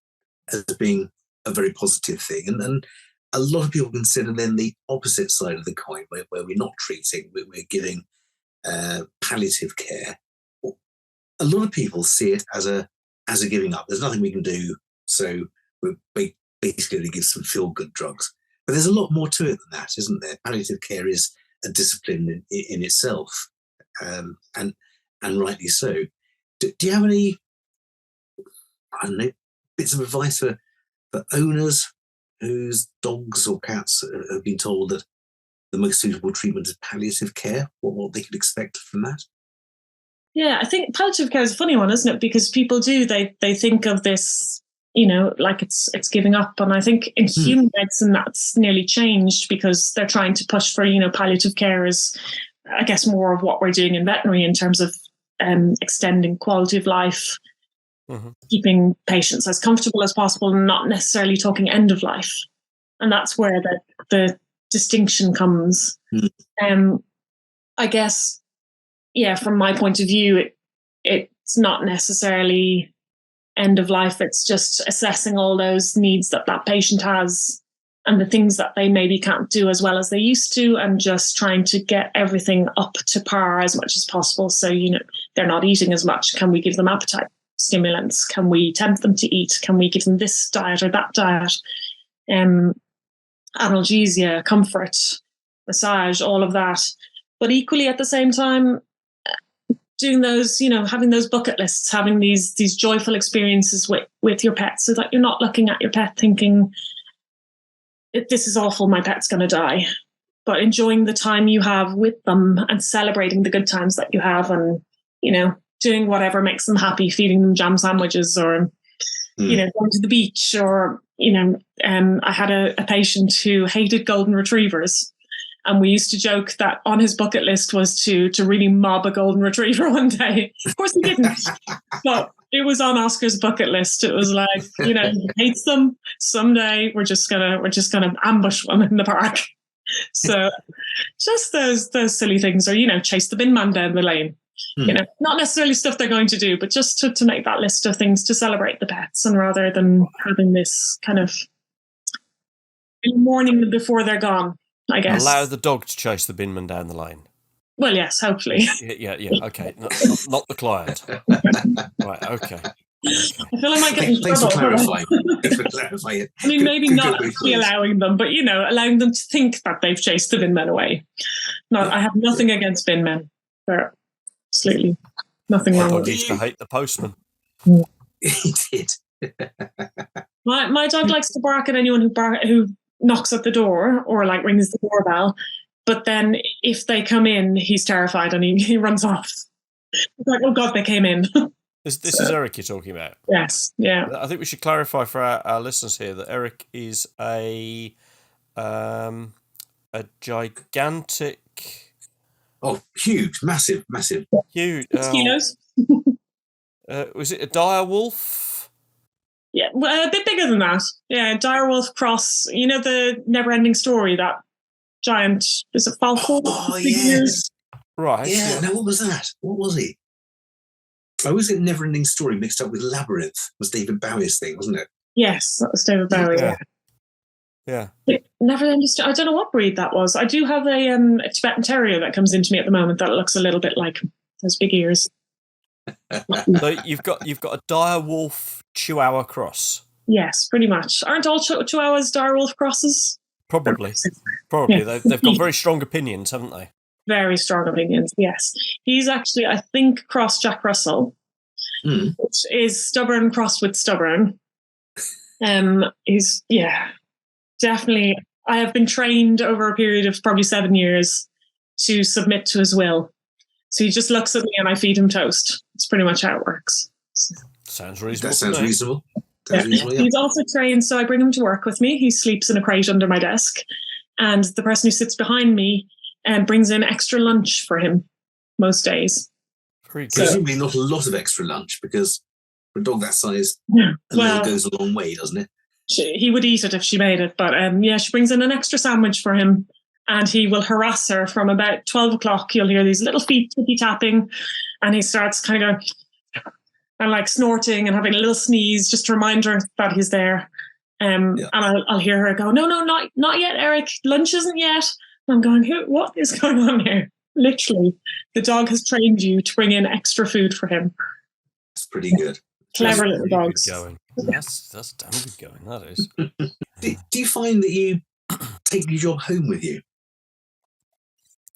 as being a very positive thing. And a lot of people consider then the opposite side of the coin, where we're not treating, we're giving palliative care. A lot of people see it as a giving up. There's nothing we can do, so we're basically going to give some feel-good drugs. But there's a lot more to it than that, isn't there? Palliative care is a discipline in itself, and rightly so. Do you have any, I don't know, bits of advice for owners whose dogs or cats have been told that the most suitable treatment is palliative care? What they could expect from that? Yeah, I think palliative care is a funny one, isn't it? Because people they think of this, like it's giving up. And I think in human medicine that's nearly changed because they're trying to push for, palliative care is, I guess, more of what we're doing in veterinary in terms of extending quality of life, keeping patients as comfortable as possible, and not necessarily talking end of life. And that's where the distinction comes. I guess, from my point of view, it's not necessarily end of life. It's just assessing all those needs that patient has and the things that they maybe can't do as well as they used to, and just trying to get everything up to par as much as possible. So, they're not eating as much. Can we give them appetite stimulants? Can we tempt them to eat? Can we give them this diet or that diet? Analgesia, comfort, massage, all of that. But equally at the same time, doing those, having those bucket lists, having these joyful experiences with your pet, so that you're not looking at your pet thinking, this is awful, my pet's going to die, but enjoying the time you have with them and celebrating the good times that you have, and, doing whatever makes them happy, feeding them jam sandwiches or, going to the beach or, I had a patient who hated golden retrievers. And we used to joke that on his bucket list was to really mob a golden retriever one day. Of course he didn't, but it was on Oscar's bucket list. It was like, he hates them. Someday we're just gonna ambush one in the park. So just those silly things, or chase the bin man down the lane. Not necessarily stuff they're going to do, but just to make that list of things to celebrate the pets, and rather than having this kind of in the morning before they're gone, I guess. Allow the dog to chase the binman down the lane. Well, yes, hopefully. Yeah, okay. Not the client. Right, okay. I feel I might get in trouble. Thanks for clarifying. I mean, maybe not actually allowing them, but, allowing them to think that they've chased the bin men away. I have nothing against bin men. They're absolutely nothing wrong with dog used to hate the postman. He did. My dog likes to bark at anyone who knocks at the door or rings the doorbell, but then if they come in, he's terrified and he runs off. He's like, oh God, they came in. This is Eric you're talking about. Yes, yeah. I think we should clarify for our listeners here that Eric is a gigantic. Oh, huge, massive. Huge. Kilos. Was it a dire wolf? Yeah, well, a bit bigger than that. Yeah, direwolf cross. You know the never-ending story, that giant, is it falcon? Oh, yes. Right. Yeah, now what was that? What was he? I always get Neverending Story mixed up with Labyrinth. It was David Bowie's thing, wasn't it? Yes, that was David Bowie. Yeah. Never-ending story. I don't know what breed that was. I do have a Tibetan Terrier that comes into me at the moment that looks a little bit like those big ears. So you've got a dire wolf Chihuahua cross. Yes, pretty much. Aren't all Chihuahuas direwolf crosses? Probably. Yeah. They've got very strong opinions, haven't they? Very strong opinions. Yes, he's actually, I think, cross Jack Russell, which is stubborn crossed with stubborn. He's definitely. I have been trained over a period of probably 7 years to submit to his will. So he just looks at me and I feed him toast. It's pretty much how it works. Sounds reasonable. That sounds reasonable. He's also trained, so I bring him to work with me. He sleeps in a crate under my desk, and the person who sits behind me brings in extra lunch for him most days. Presumably not a lot of extra lunch, because for a dog that size, a little goes a long way, doesn't it? He would eat it if she made it, but she brings in an extra sandwich for him, and he will harass her from about 12 o'clock. You'll hear these little feet tippy tapping, and he starts kind of and like snorting and having a little sneeze just to remind her that he's there. And I'll hear her go, no, not yet, Eric. Lunch isn't yet. And I'm going, what is going on here? Literally, the dog has trained you to bring in extra food for him. That's pretty good. Clever little dogs. That's damn good going, that is. Do you find that you take your job home with you?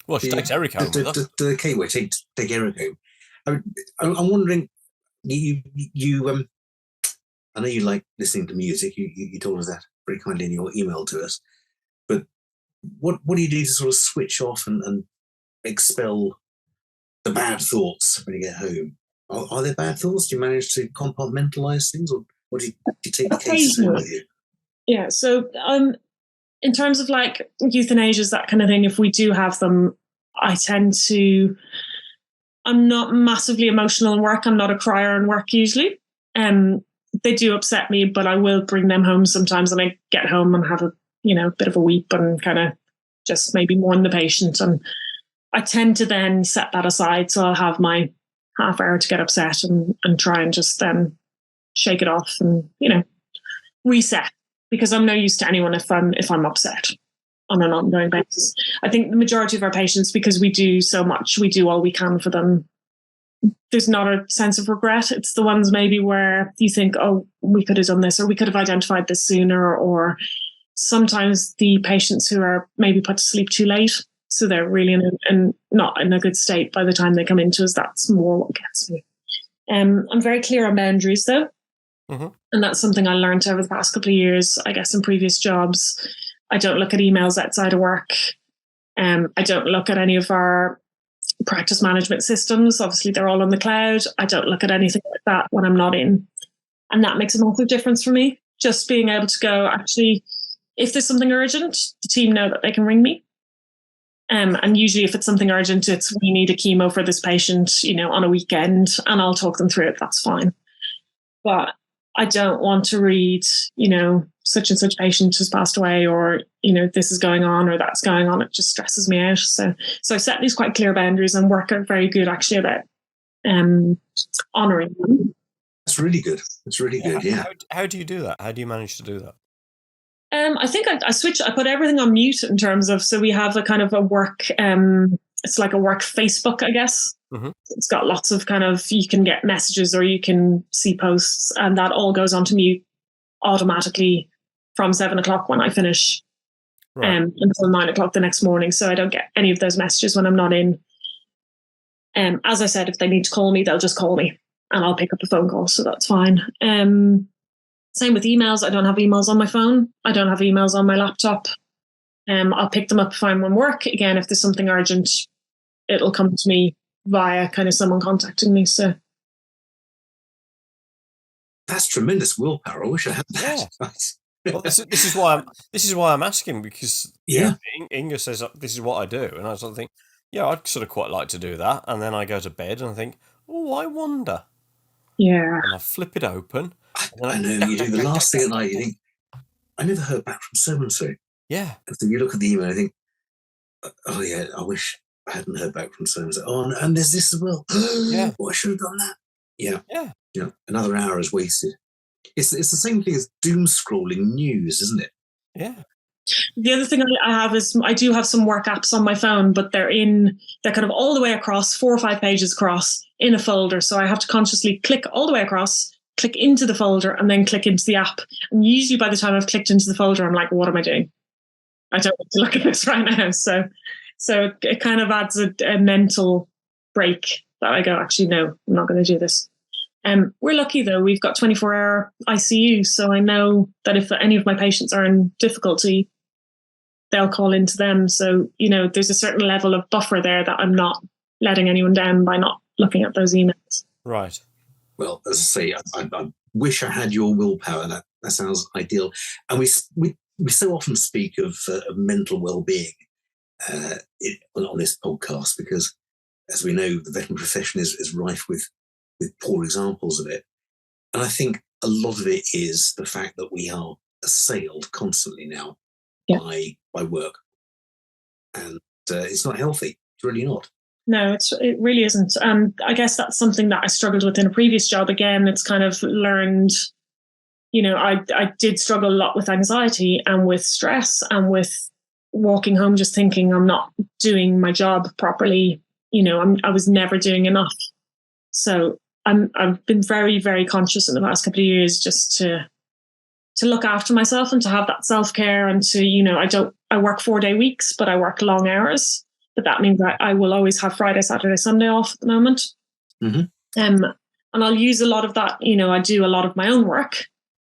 Well, she takes Eric home with her. Take Eric home. I'm wondering, you I know you like listening to music. You told us that very kindly in your email to us. But what do you do to sort of switch off and expel the bad thoughts when you get home? Are there bad thoughts? Do you manage to compartmentalize things, or do you take the case home with you? Yeah. So in terms of like euthanasias, that kind of thing, if we do have them, I'm not massively emotional in work. I'm not a crier in work usually. They do upset me, but I will bring them home sometimes, and I get home and have a bit of a weep and kind of just maybe mourn the patient. And I tend to then set that aside. So I'll have my half hour to get upset and try and just then shake it off and, reset, because I'm no use to anyone if I'm upset on an ongoing basis. I think the majority of our patients, because we do so much, we do all we can for them. There's not a sense of regret. It's the ones maybe where you think, oh, we could have done this, or we could have identified this sooner, or sometimes the patients who are maybe put to sleep too late, so they're really not in a good state by the time they come into us. That's more what gets me. I'm very clear on boundaries, though. Mm-hmm. And that's something I learned over the past couple of years, I guess, in previous jobs. I don't look at emails outside of work. I don't look at any of our practice management systems. Obviously, they're all on the cloud. I don't look at anything like that when I'm not in. And that makes a massive difference for me. Just being able to go, actually, if there's something urgent, the team know that they can ring me. And usually if it's something urgent, it's we need a chemo for this patient, on a weekend, and I'll talk them through it. That's fine. But I don't want to read, such and such patient has passed away, or, this is going on or that's going on. It just stresses me out. So I set these quite clear boundaries and work out very good actually about honouring them. That's really good. That's really good, yeah. How do you do that? How do you manage to do that? I think I put everything on mute in terms of, so we have a kind of a work, it's like a work Facebook, I guess. Mm-hmm. It's got lots of kind of, you can get messages or you can see posts, and that all goes onto mute automatically from 7 o'clock when I finish, until 9 o'clock the next morning. So I don't get any of those messages when I'm not in. As I said, if they need to call me, they'll just call me and I'll pick up a phone call. So that's fine. Same with emails. I don't have emails on my phone. I don't have emails on my laptop. I'll pick them up if I'm on work. Again, if there's something urgent, it'll come to me via kind of someone contacting me. So that's tremendous willpower. I wish I had that. Yeah. Well, this is why I'm asking, because Inge says this is what I do, and I sort of think, I'd sort of quite like to do that, and then I go to bed and I think, oh, I wonder. Yeah. And I flip it open. I know you do. The last thing at night, you think, I never heard back from so-and-so. Yeah. And so you look at the email and think, oh yeah, I wish I hadn't heard back from so-and-so. Oh, and there's this as well. Yeah. Oh, I should have done that. Yeah. Yeah. You know, another hour is wasted. It's the same thing as doom scrolling news, isn't it? Yeah. The other thing I have is I do have some work apps on my phone, but they're kind of all the way across, 4 or 5 pages across in a folder. So I have to consciously click all the way across, click into the folder, and then click into the app. And usually by the time I've clicked into the folder, I'm like, what am I doing? I don't want to look at this right now. So it kind of adds a mental break that I go, actually, no, I'm not going to do this. We're lucky, though. We've got 24-hour ICU. So I know that if any of my patients are in difficulty, they'll call into them. So, there's a certain level of buffer there that I'm not letting anyone down by not looking at those emails. Right. Well, as I say, I wish I had your willpower. That sounds ideal. And we so often speak of mental well-being on this podcast because, as we know, the veterinary profession is rife with poor examples of it. And I think a lot of it is the fact that we are assailed constantly now by work. And it's not healthy. It's really not. No, it really isn't. I guess that's something that I struggled with in a previous job. Again, it's kind of learned, I did struggle a lot with anxiety and with stress and with walking home just thinking I'm not doing my job properly. I was never doing enough. So I've been very, very conscious in the past couple of years just to look after myself and to have that self-care and to, I work 4-day weeks, but I work long hours. But that means that I will always have Friday, Saturday, Sunday off at the moment. Mm-hmm. And I'll use a lot of that. I do a lot of my own work,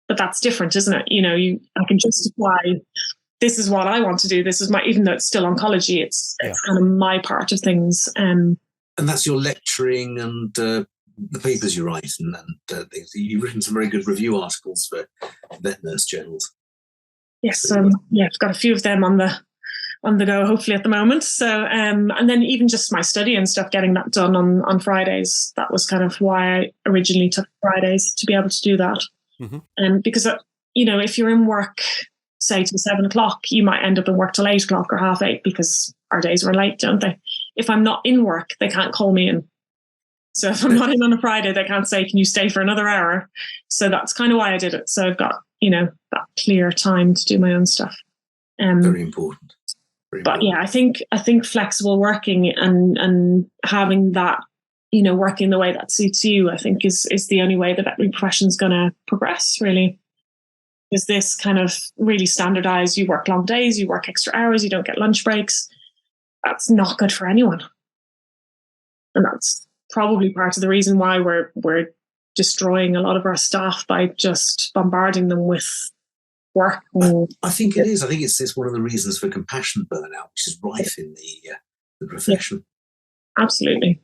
but that's different, isn't it? I can justify this is what I want to do. This is even though it's still oncology, it's kind of my part of things. And that's your lecturing and the papers you write and things. You've written some very good review articles for vet nurse journals. Yes, I've got a few of them on the go, hopefully at the moment. So, and then even just my study and stuff, getting that done on Fridays. That was kind of why I originally took Fridays to be able to do that. Mm-hmm. Because if you're in work, say till 7 o'clock, you might end up in work till 8 o'clock or 8:30 because our days are late, don't they? If I'm not in work, they can't call me in. So if I'm not in on a Friday, they can't say, can you stay for another hour? So that's kind of why I did it. So I've got, that clear time to do my own stuff. Very important. But yeah, I think flexible working and having that, working the way that suits you, I think is the only way the veterinary profession is going to progress, really. Is this kind of really standardized? You work long days, you work extra hours, you don't get lunch breaks. That's not good for anyone. And that's probably part of the reason why we're destroying a lot of our staff by just bombarding them with work. I think it is. I think it's one of the reasons for compassion burnout, which is rife in the profession. Yeah, absolutely.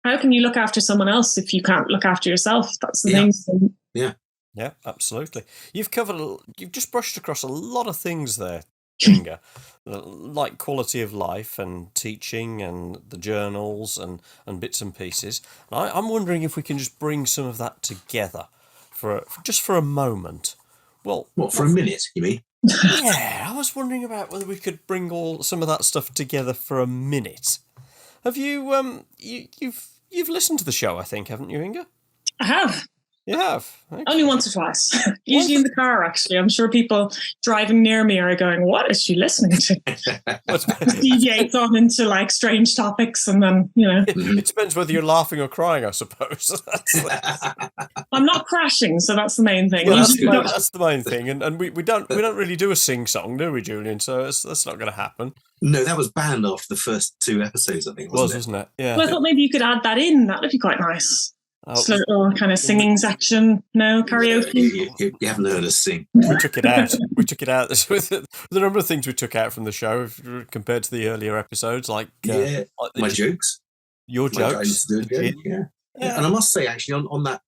How can you look after someone else if you can't look after yourself? That's the thing. Yeah. Yeah, absolutely. You've just brushed across a lot of things there, Inge, like quality of life and teaching and the journals and bits and pieces. And I'm wondering if we can just bring some of that together for a moment. Well, what, for a minute, you mean? Yeah, I was wondering about whether we could bring some of that stuff together for a minute. Have you you've listened to the show, I think, haven't you, Inge? I have. You have? Okay. Only once or twice. Usually in the car, actually. I'm sure people driving near me are going, what is she listening to? Deviates on into strange topics and then, It depends whether you're laughing or crying, I suppose. I'm not crashing, so that's the main thing. Well, that's the main thing. And we don't really do a sing-song, do we, Julian? So that's not going to happen. No, that was banned after the first 2 episodes, I think, wasn't it? Yeah. Well, I thought maybe you could add that in. That would be quite nice. Just a little kind of singing section. No, karaoke. You haven't heard us sing. We took it out. The number of things we took out from the show compared to the earlier episodes, like my jokes. Your jokes. Yeah. And I must say, actually, on that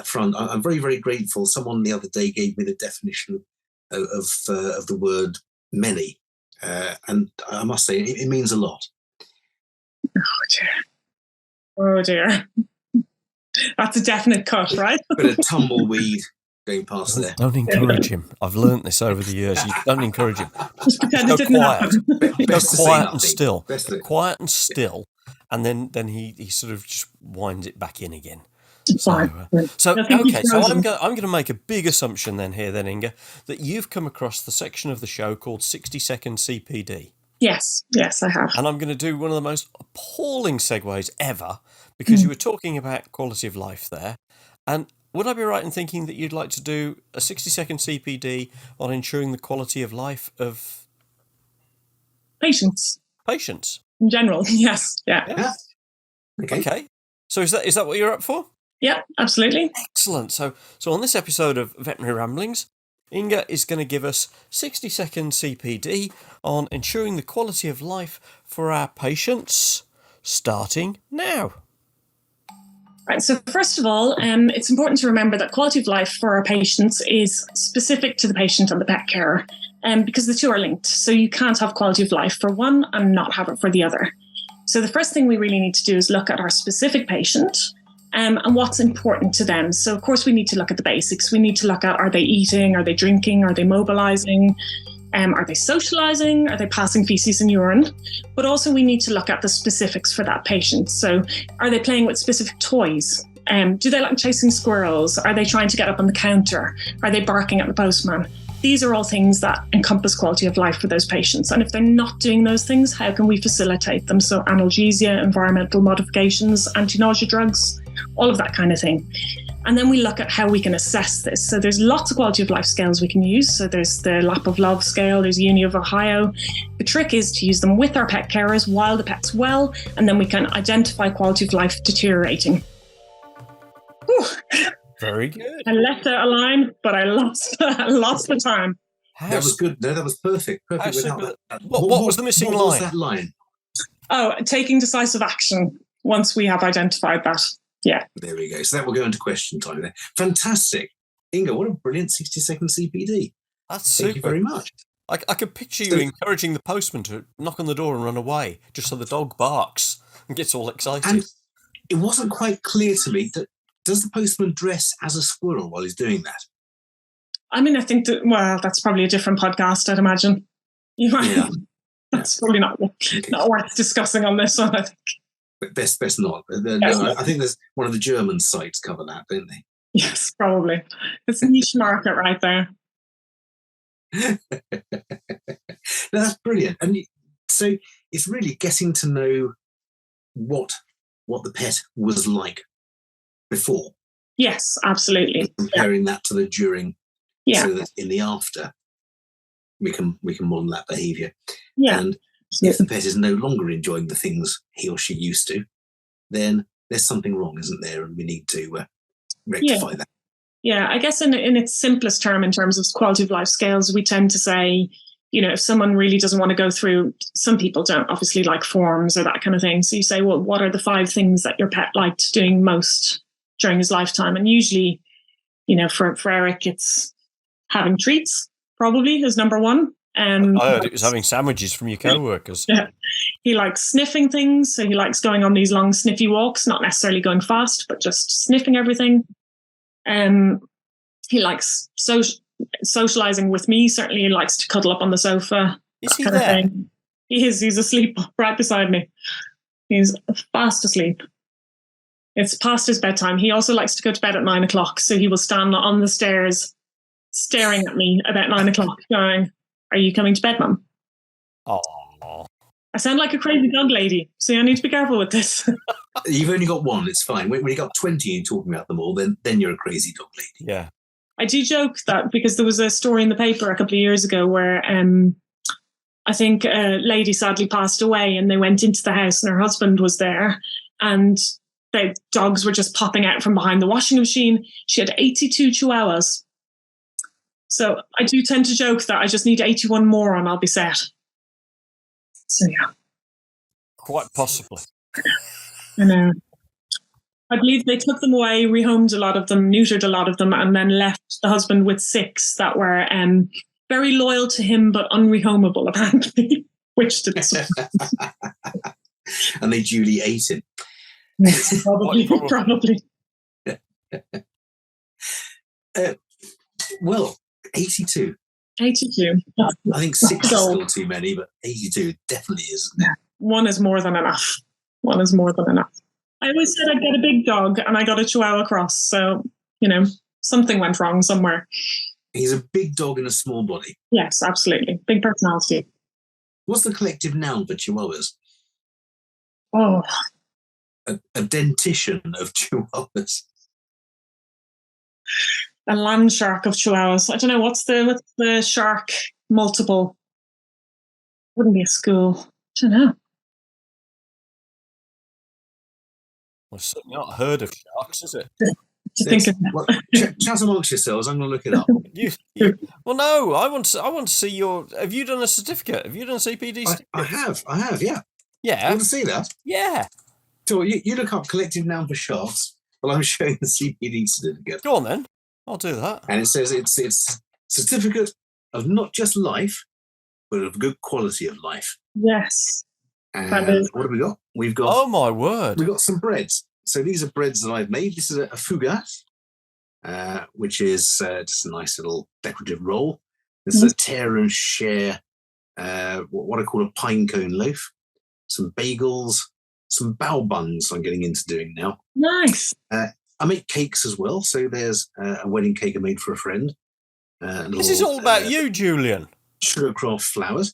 front, I'm very, very grateful. Someone the other day gave me the definition of the word many. And I must say, it means a lot. Oh, dear. That's a definite cut, right? Bit of tumbleweed going past there. Don't encourage him. I've learnt this over the years. You don't encourage him. Just pretend it Go didn't quiet. happen. Go Best to say quiet and nothing. still. Best to- Quiet and still. And then he sort of just winds it back in again. Fine. So I think he's okay, so frozen. I'm going to make a big assumption then, Inge, that you've come across the section of the show called 60-second CPD. Yes, I have. And I'm going to do one of the most appalling segues ever, because you were talking about quality of life there. And would I be right in thinking that you'd like to do a 60-second CPD on ensuring the quality of life of Patients patients? in general, yes, yeah. Yeah. Okay. So is that what you're up for? Yeah, absolutely. Excellent. So on this episode of Veterinary Ramblings, Inge is going to give us 60-second CPD on ensuring the quality of life for our patients, starting now. Right, so first of all, it's important to remember that quality of life for our patients is specific to the patient and the pet carer, because the two are linked. So you can't have quality of life for one and not have it for the other. So the first thing we really need to do is look at our specific patient and what's important to them. So of course we need to look at the basics. We need to look at, are they eating? Are they drinking? Are they mobilizing? Are they socializing? Are they passing feces and urine? But also we need to look at the specifics for that patient. So are they playing with specific toys? Do they like chasing squirrels? Are they trying to get up on the counter? Are they barking at the postman? These are all things that encompass quality of life for those patients. And if they're not doing those things, how can we facilitate them? So analgesia, environmental modifications, anti-nausea drugs, all of that kind of thing. And then we look at how we can assess this. So there's lots of quality of life scales we can use. So there's the Lap of Love scale, there's Uni of Ohio. The trick is to use them with our pet carers while the pet's well, and then we can identify quality of life deteriorating. Whew. Very good. I left out a line, but I lost the time. That was good. No, that was perfect. Perfect without that. What was the missing what line? was that line? Oh, taking decisive action once we have identified that. Yeah. There we go. So that will go into question time there. Fantastic. Inge, what a brilliant 60-second CPD. That's super. Thank you very much. I could picture you encouraging the postman to knock on the door and run away, just so the dog barks and gets all excited. And it wasn't quite clear to me that, does the postman dress as a squirrel while he's doing that? I mean, I think that, well, that's probably a different podcast, I'd imagine. Yeah. That's probably not worth discussing on this one, I think. But best not. I think there's one of the German sites cover that, don't they? Yes, probably. It's a niche market right there. No, that's brilliant. And so it's really getting to know what the pet was like before. Yes, absolutely. And comparing that to the during, Yeah. so that in the after we can model that behaviour. Yeah. And if the pet is no longer enjoying the things he or she used to, then there's something wrong, isn't there? And we need to rectify that. Yeah, I guess in its simplest term, in terms of quality of life scales, we tend to say, if someone really doesn't want to go through, some people don't obviously like forms or that kind of thing. So you say, well, what are the 5 things that your pet liked doing most during his lifetime? And usually, for Eric, it's having treats, probably, is number 1. I heard it was having sandwiches from your co-workers. Yeah. He likes sniffing things. So he likes going on these long sniffy walks, not necessarily going fast, but just sniffing everything. He likes socializing with me. Certainly he likes to cuddle up on the sofa. Is he there? He is. He's asleep right beside me. He's fast asleep. It's past his bedtime. He also likes to go to bed at 9 o'clock. So he will stand on the stairs staring at me about 9 o'clock going, "Are you coming to bed, Mum?" Oh, I sound like a crazy dog lady, so I need to be careful with this. You've only got one, it's fine. When you got 20 and talking about them all, then you're a crazy dog lady. yeah. I do joke that because there was a story in the paper a couple of years ago where I think a lady sadly passed away, and they went into the house and her husband was there, and the dogs were just popping out from behind the washing machine. She had 82 chihuahuas. So I do tend to joke that I just need 81 more and I'll be set. So yeah. Quite possibly. I know. I believe they took them away, rehomed a lot of them, neutered a lot of them, and then left the husband with 6 that were very loyal to him but unrehomable, apparently, which didn't surprise me. And they duly ate him. Yes, probably. Well, 82. 82. I think 6 is still too many, but 82 definitely is, isn't it? One is more than enough. One is more than enough. I always said I'd get a big dog, and I got a Chihuahua cross. So, something went wrong somewhere. He's a big dog in a small body. Yes, absolutely. Big personality. What's the collective noun for Chihuahuas? Oh. A dentition of Chihuahuas. A land shark of Chihuahuas. I don't know, what's the shark multiple? Wouldn't be a school. I don't know. I've certainly not heard of sharks, is it? Chat amongst yourselves. I'm going to look it up. Well, no. I want to see your. Have you done a certificate? Have you done a CPD certificate? I have. Yeah. Yeah. You want to see that? Yeah. So you look up collective noun for sharks. Well, I'm showing the CPD certificate. Go on then. I'll do that. And it says it's certificate of not just life, but of good quality of life. Yes. And what have we got? We've got. Oh my word! We've got some breads. So these are breads that I've made. This is a fougasse, which is just a nice little decorative roll. This is a tear and share, what I call a pine cone loaf. Some bagels, some bao buns. I'm getting into doing now. Nice. I make cakes as well. So there's a wedding cake I made for a friend. This is all about you, Julian. Sugarcraft flowers.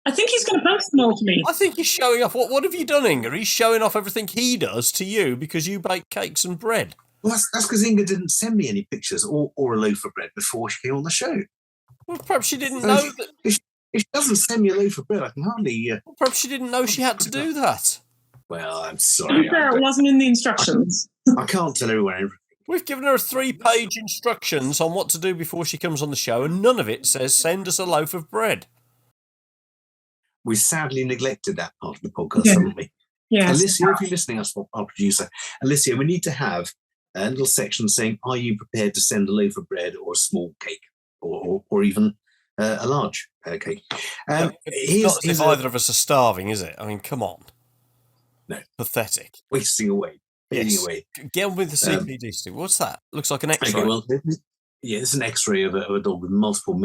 I think he's going to post them all to me. I think he's showing off. What have you done, Inge? He's showing off everything he does to you because you bake cakes and bread. Well, that's because Inge didn't send me any pictures or a loaf of bread before she came on the show. Well, perhaps she didn't know that. If she doesn't send me a loaf of bread, I can hardly. Perhaps she didn't know she had to do that. Well, I'm sorry. It wasn't in the instructions. I can't tell everyone everything. We've given her 3-page instructions on what to do before she comes on the show, and none of it says send us a loaf of bread. We sadly neglected that part of the podcast, haven't we? Yes. Alicia, if you're listening, our producer, Alicia, we need to have a little section saying, "Are you prepared to send a loaf of bread or a small cake, or even a large cake?" It's not as if either of us are starving, is it? I mean, come on. No, pathetic. Wasting away, fading away. Get on with the CPD stick. What's that? Looks like an X-ray. Okay, well, it's an X-ray of a dog with multiple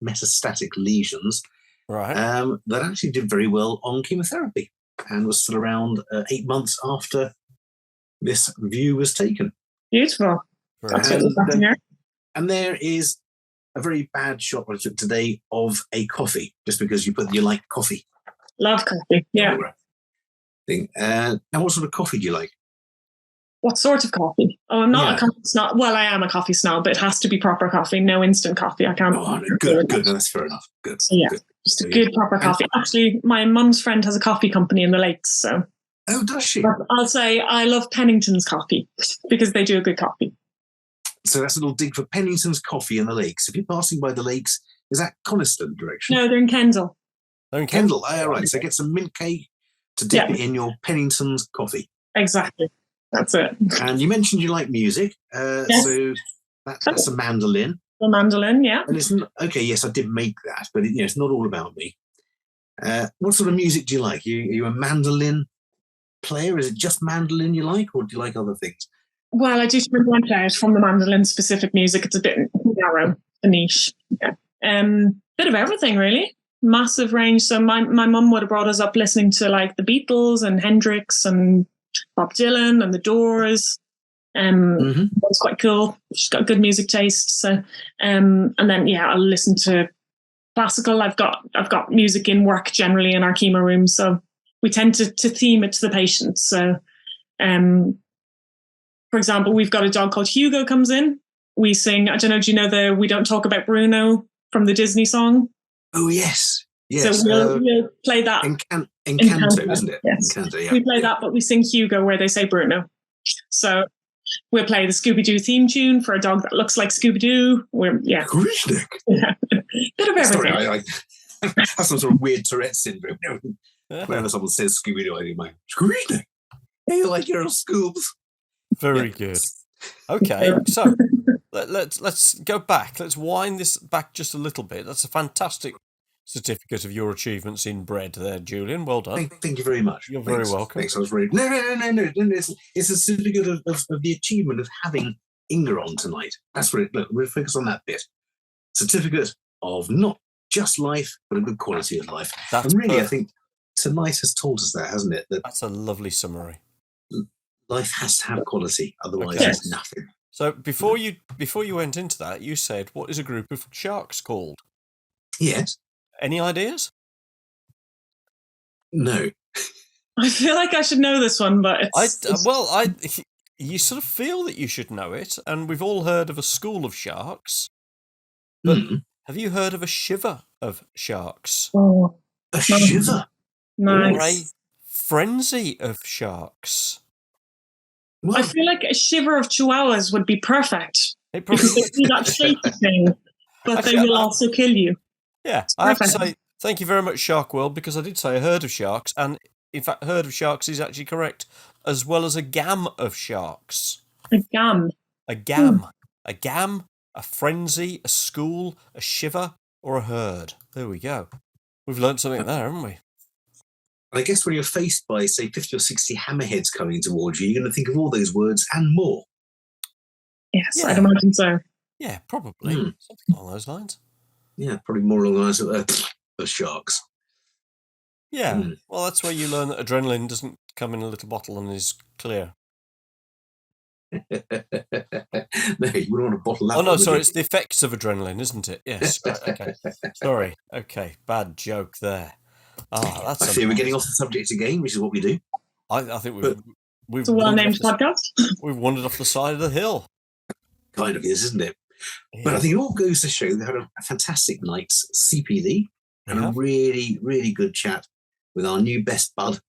metastatic lesions. Right. That actually did very well on chemotherapy and was still around 8 months after this view was taken. Beautiful. And there is a very bad shot I took today of a coffee, just because you like coffee. Love coffee, yeah. Now, what sort of coffee do you like? What sort of coffee? Oh, I'm not a coffee snob. Well, I am a coffee snob, but it has to be proper coffee, no instant coffee. I can't. Oh, no, good. No, that's fair enough. Good. So, yeah, just a good proper coffee. Actually, my mum's friend has a coffee company in the Lakes, so. Oh, does she? I'll say I love Pennington's coffee because they do a good coffee. So that's a little dig for Pennington's Coffee in the Lakes. If you're passing by the Lakes, is that Coniston direction? No, they're in Kendal. They're in Kendal. Oh, right. So get some mint cake to dip it in your Pennington's coffee. Exactly. That's it. And you mentioned you like music. Yes. So that's a mandolin. A mandolin, yeah. And it's not, okay, yes, I did make that, but it's not all about me. What sort of music do you like? Are you a mandolin player? Is it just mandolin you like, or do you like other things? Well, I do branch out from the mandolin specific music. It's a bit narrow, a niche. Yeah. Bit of everything, really. Massive range. So my mum would have brought us up listening to like the Beatles and Hendrix and Bob Dylan and the Doors. That's quite cool. She's got good music taste. So, and then I'll listen to classical. I've got music in work generally in our chemo room, so we tend to theme it to the patient. So, for example, we've got a dog called Hugo comes in. We sing. I don't know. Do you know the "We Don't Talk About Bruno" from the Disney song? Oh yes. So we'll play that in Canto, isn't it? Yes. In Canto, yeah. We play that, but we sing Hugo where they say Bruno. So we'll play the Scooby-Doo theme tune for a dog that looks like Scooby-Doo. Breathnach. Yeah. Bit of everything. Sorry, I have some sort of weird Tourette syndrome. Whenever someone says Scooby-Doo, I do my Breathnach. Hey, you like your Scoobs? Very good. Okay, so let's go back. Let's wind this back just a little bit. That's a fantastic certificate of your achievements in bread there, Julian. Well done. Thank you very much. You're very welcome. Thanks, I was ready. No. It's a certificate of the achievement of having Inge on tonight. That's what we'll focus on that bit. Certificate of not just life, but a good quality of life. That's and really, perfect. I think tonight has taught us that, hasn't it? That That's a lovely summary. life has to have quality, otherwise Okay. it's nothing. So before you went into that, you said, what is a group of sharks called? Yes. Any ideas? No. I feel like I should know this one, but you sort of feel that you should know it, and we've all heard of a school of sharks. But have you heard of a shiver of sharks? Oh, a shiver? Nice. Or a frenzy of sharks? Well, I feel like a shiver of chihuahuas would be perfect. It probably Because they do that shaky thing, but they will also kill you. Yeah, I have to say, thank you very much, Shark World, because I did say a herd of sharks, and in fact, herd of sharks is actually correct, as well as a gam of sharks. A gam. A gam. A gam, a frenzy, a school, a shiver, or a herd. There we go. We've learnt something there, haven't we? I guess when you're faced by, say, 50 or 60 hammerheads coming towards you, you're going to think of all those words and more. Yes, Yeah. I'd imagine so. Yeah, probably. Something along those lines. Yeah, probably more along the lines of sharks. Yeah, well, that's where you learn that adrenaline doesn't come in a little bottle and is clear. No, you wouldn't want to bottle that. Oh, no, one, sorry, would it's the effects of adrenaline, isn't it? Yes, right, okay. Sorry, okay, bad joke there. That's I fear we're getting off the subject again, which is what we do. I think we've It's a well-named podcast. We've wandered off the side of the hill. Kind of is, isn't it? Yeah. But I think it all goes to show they had a fantastic night's CPD and a really, really good chat with our new best bud,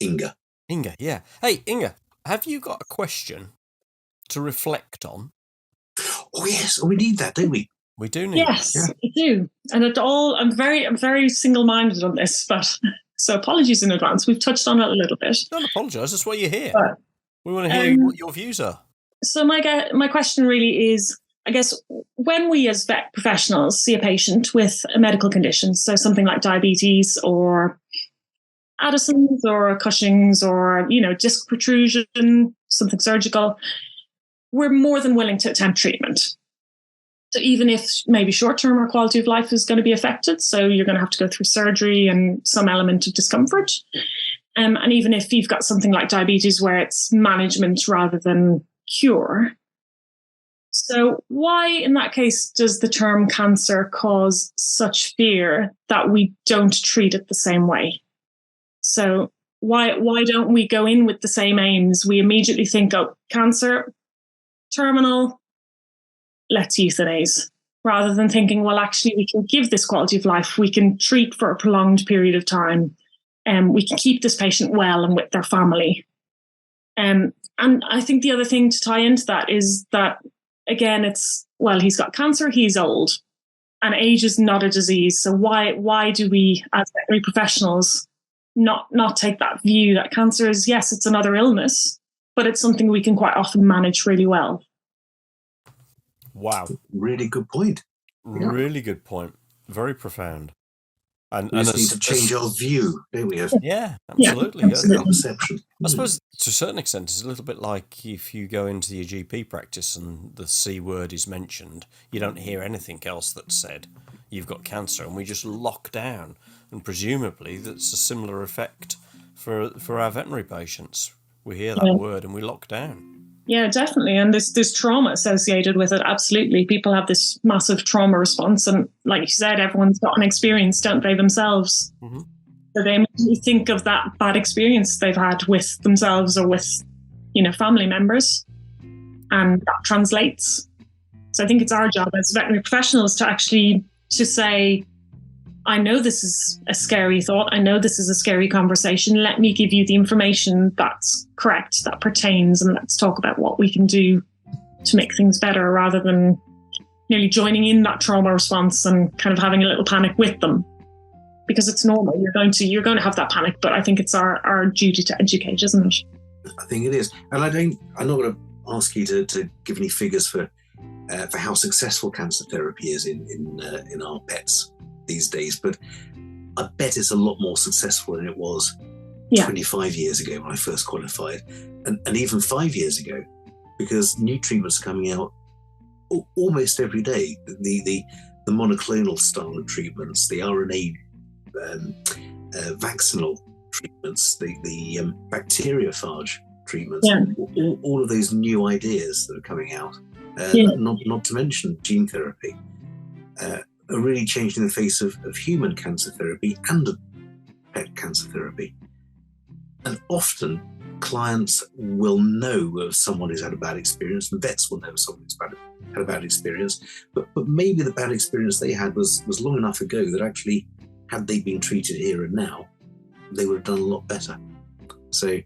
Inge. Inge, yeah. Hey, Inge, have you got a question to reflect on? Oh, yes. Oh, we need that, don't we? We do need Yes, we do. And I'm very single-minded on this, but so apologies in advance. We've touched on it a little bit. Don't apologise, that's why you're here. But, we want to hear what your views are. So my question really is, I guess, when we as vet professionals see a patient with a medical condition, so something like diabetes or Addison's or Cushing's or, disc protrusion, something surgical, we're more than willing to attempt treatment. So even if maybe short-term our quality of life is going to be affected, so you're going to have to go through surgery and some element of discomfort. And even if you've got something like diabetes where it's management rather than cure. So why, in that case, does the term cancer cause such fear that we don't treat it the same way? So why don't we go in with the same aims? We immediately think, oh, cancer, terminal, let's euthanize, rather than thinking, well, actually, we can give this quality of life. We can treat for a prolonged period of time, and we can keep this patient well and with their family. And I think the other thing to tie into that is that, again, he's got cancer, he's old, and age is not a disease. So why do we, as veterinary professionals, not take that view that cancer is, yes, it's another illness, but it's something we can quite often manage really well. Wow. Really good point. Really good point. Very profound. And we just need to change our view, don't we? Yeah, absolutely. Our perception. I suppose to a certain extent it's a little bit like if you go into your GP practice and the C word is mentioned, you don't hear anything else that's said. You've got cancer, and we just lock down. And presumably that's a similar effect for our veterinary patients. We hear that word and we lock down. Yeah, definitely. And there's trauma associated with it. Absolutely. People have this massive trauma response. And like you said, everyone's got an experience, don't they, themselves? Mm-hmm. So they immediately think of that bad experience they've had with themselves or with, family members. And that translates. So I think it's our job as veterinary professionals to say, I know this is a scary thought. I know this is a scary conversation. Let me give you the information that's correct, that pertains, and let's talk about what we can do to make things better rather than nearly joining in that trauma response and kind of having a little panic with them. Because it's normal. You're going to have that panic, but I think it's our duty to educate, isn't it? I think it is. And I'm not going to ask you to give any figures for how successful cancer therapy is in our pets these days, but I bet it's a lot more successful than it was 25 years ago when I first qualified, and even 5 years ago. because new treatments are coming out almost every day. The monoclonal style of treatments, the RNA vaccinal treatments, the bacteriophage treatments, all of those new ideas that are coming out, not to mention gene therapy, are really changing the face of human cancer therapy and pet cancer therapy. And often clients will know of someone who's had a bad experience, and vets will know of someone who's had a bad experience, but maybe the bad experience they had was long enough ago that actually, had they been treated here and now, they would have done a lot better. So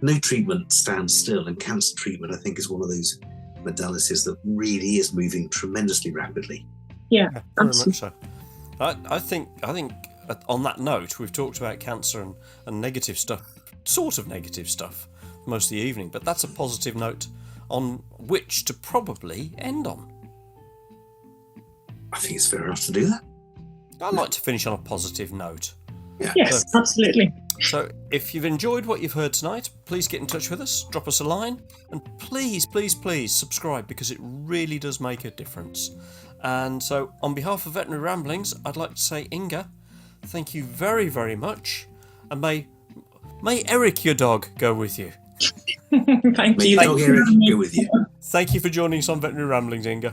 no treatment stands still, and cancer treatment, I think, is one of those modalities that really is moving tremendously rapidly. Yeah, very much so. I think on that note, we've talked about cancer and negative stuff, sort of negative stuff, most of the evening, but that's a positive note on which to probably end on. I think it's fair enough to do that. I'd like to finish on a positive note. Yeah. Yes, absolutely. So if you've enjoyed what you've heard tonight, please get in touch with us, drop us a line, and please, please, please subscribe, because it really does make a difference. And so on behalf of Veterinary Ramblings, I'd like to say, Inge, thank you very, very much, and may Eric, your dog, go with you. Thank May you. your dog Eric go with you. Thank you for joining us on Veterinary Ramblings, Inge.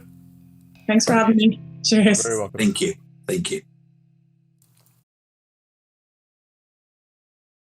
Thanks for having me. Cheers. Very welcome. Thank you. Thank you.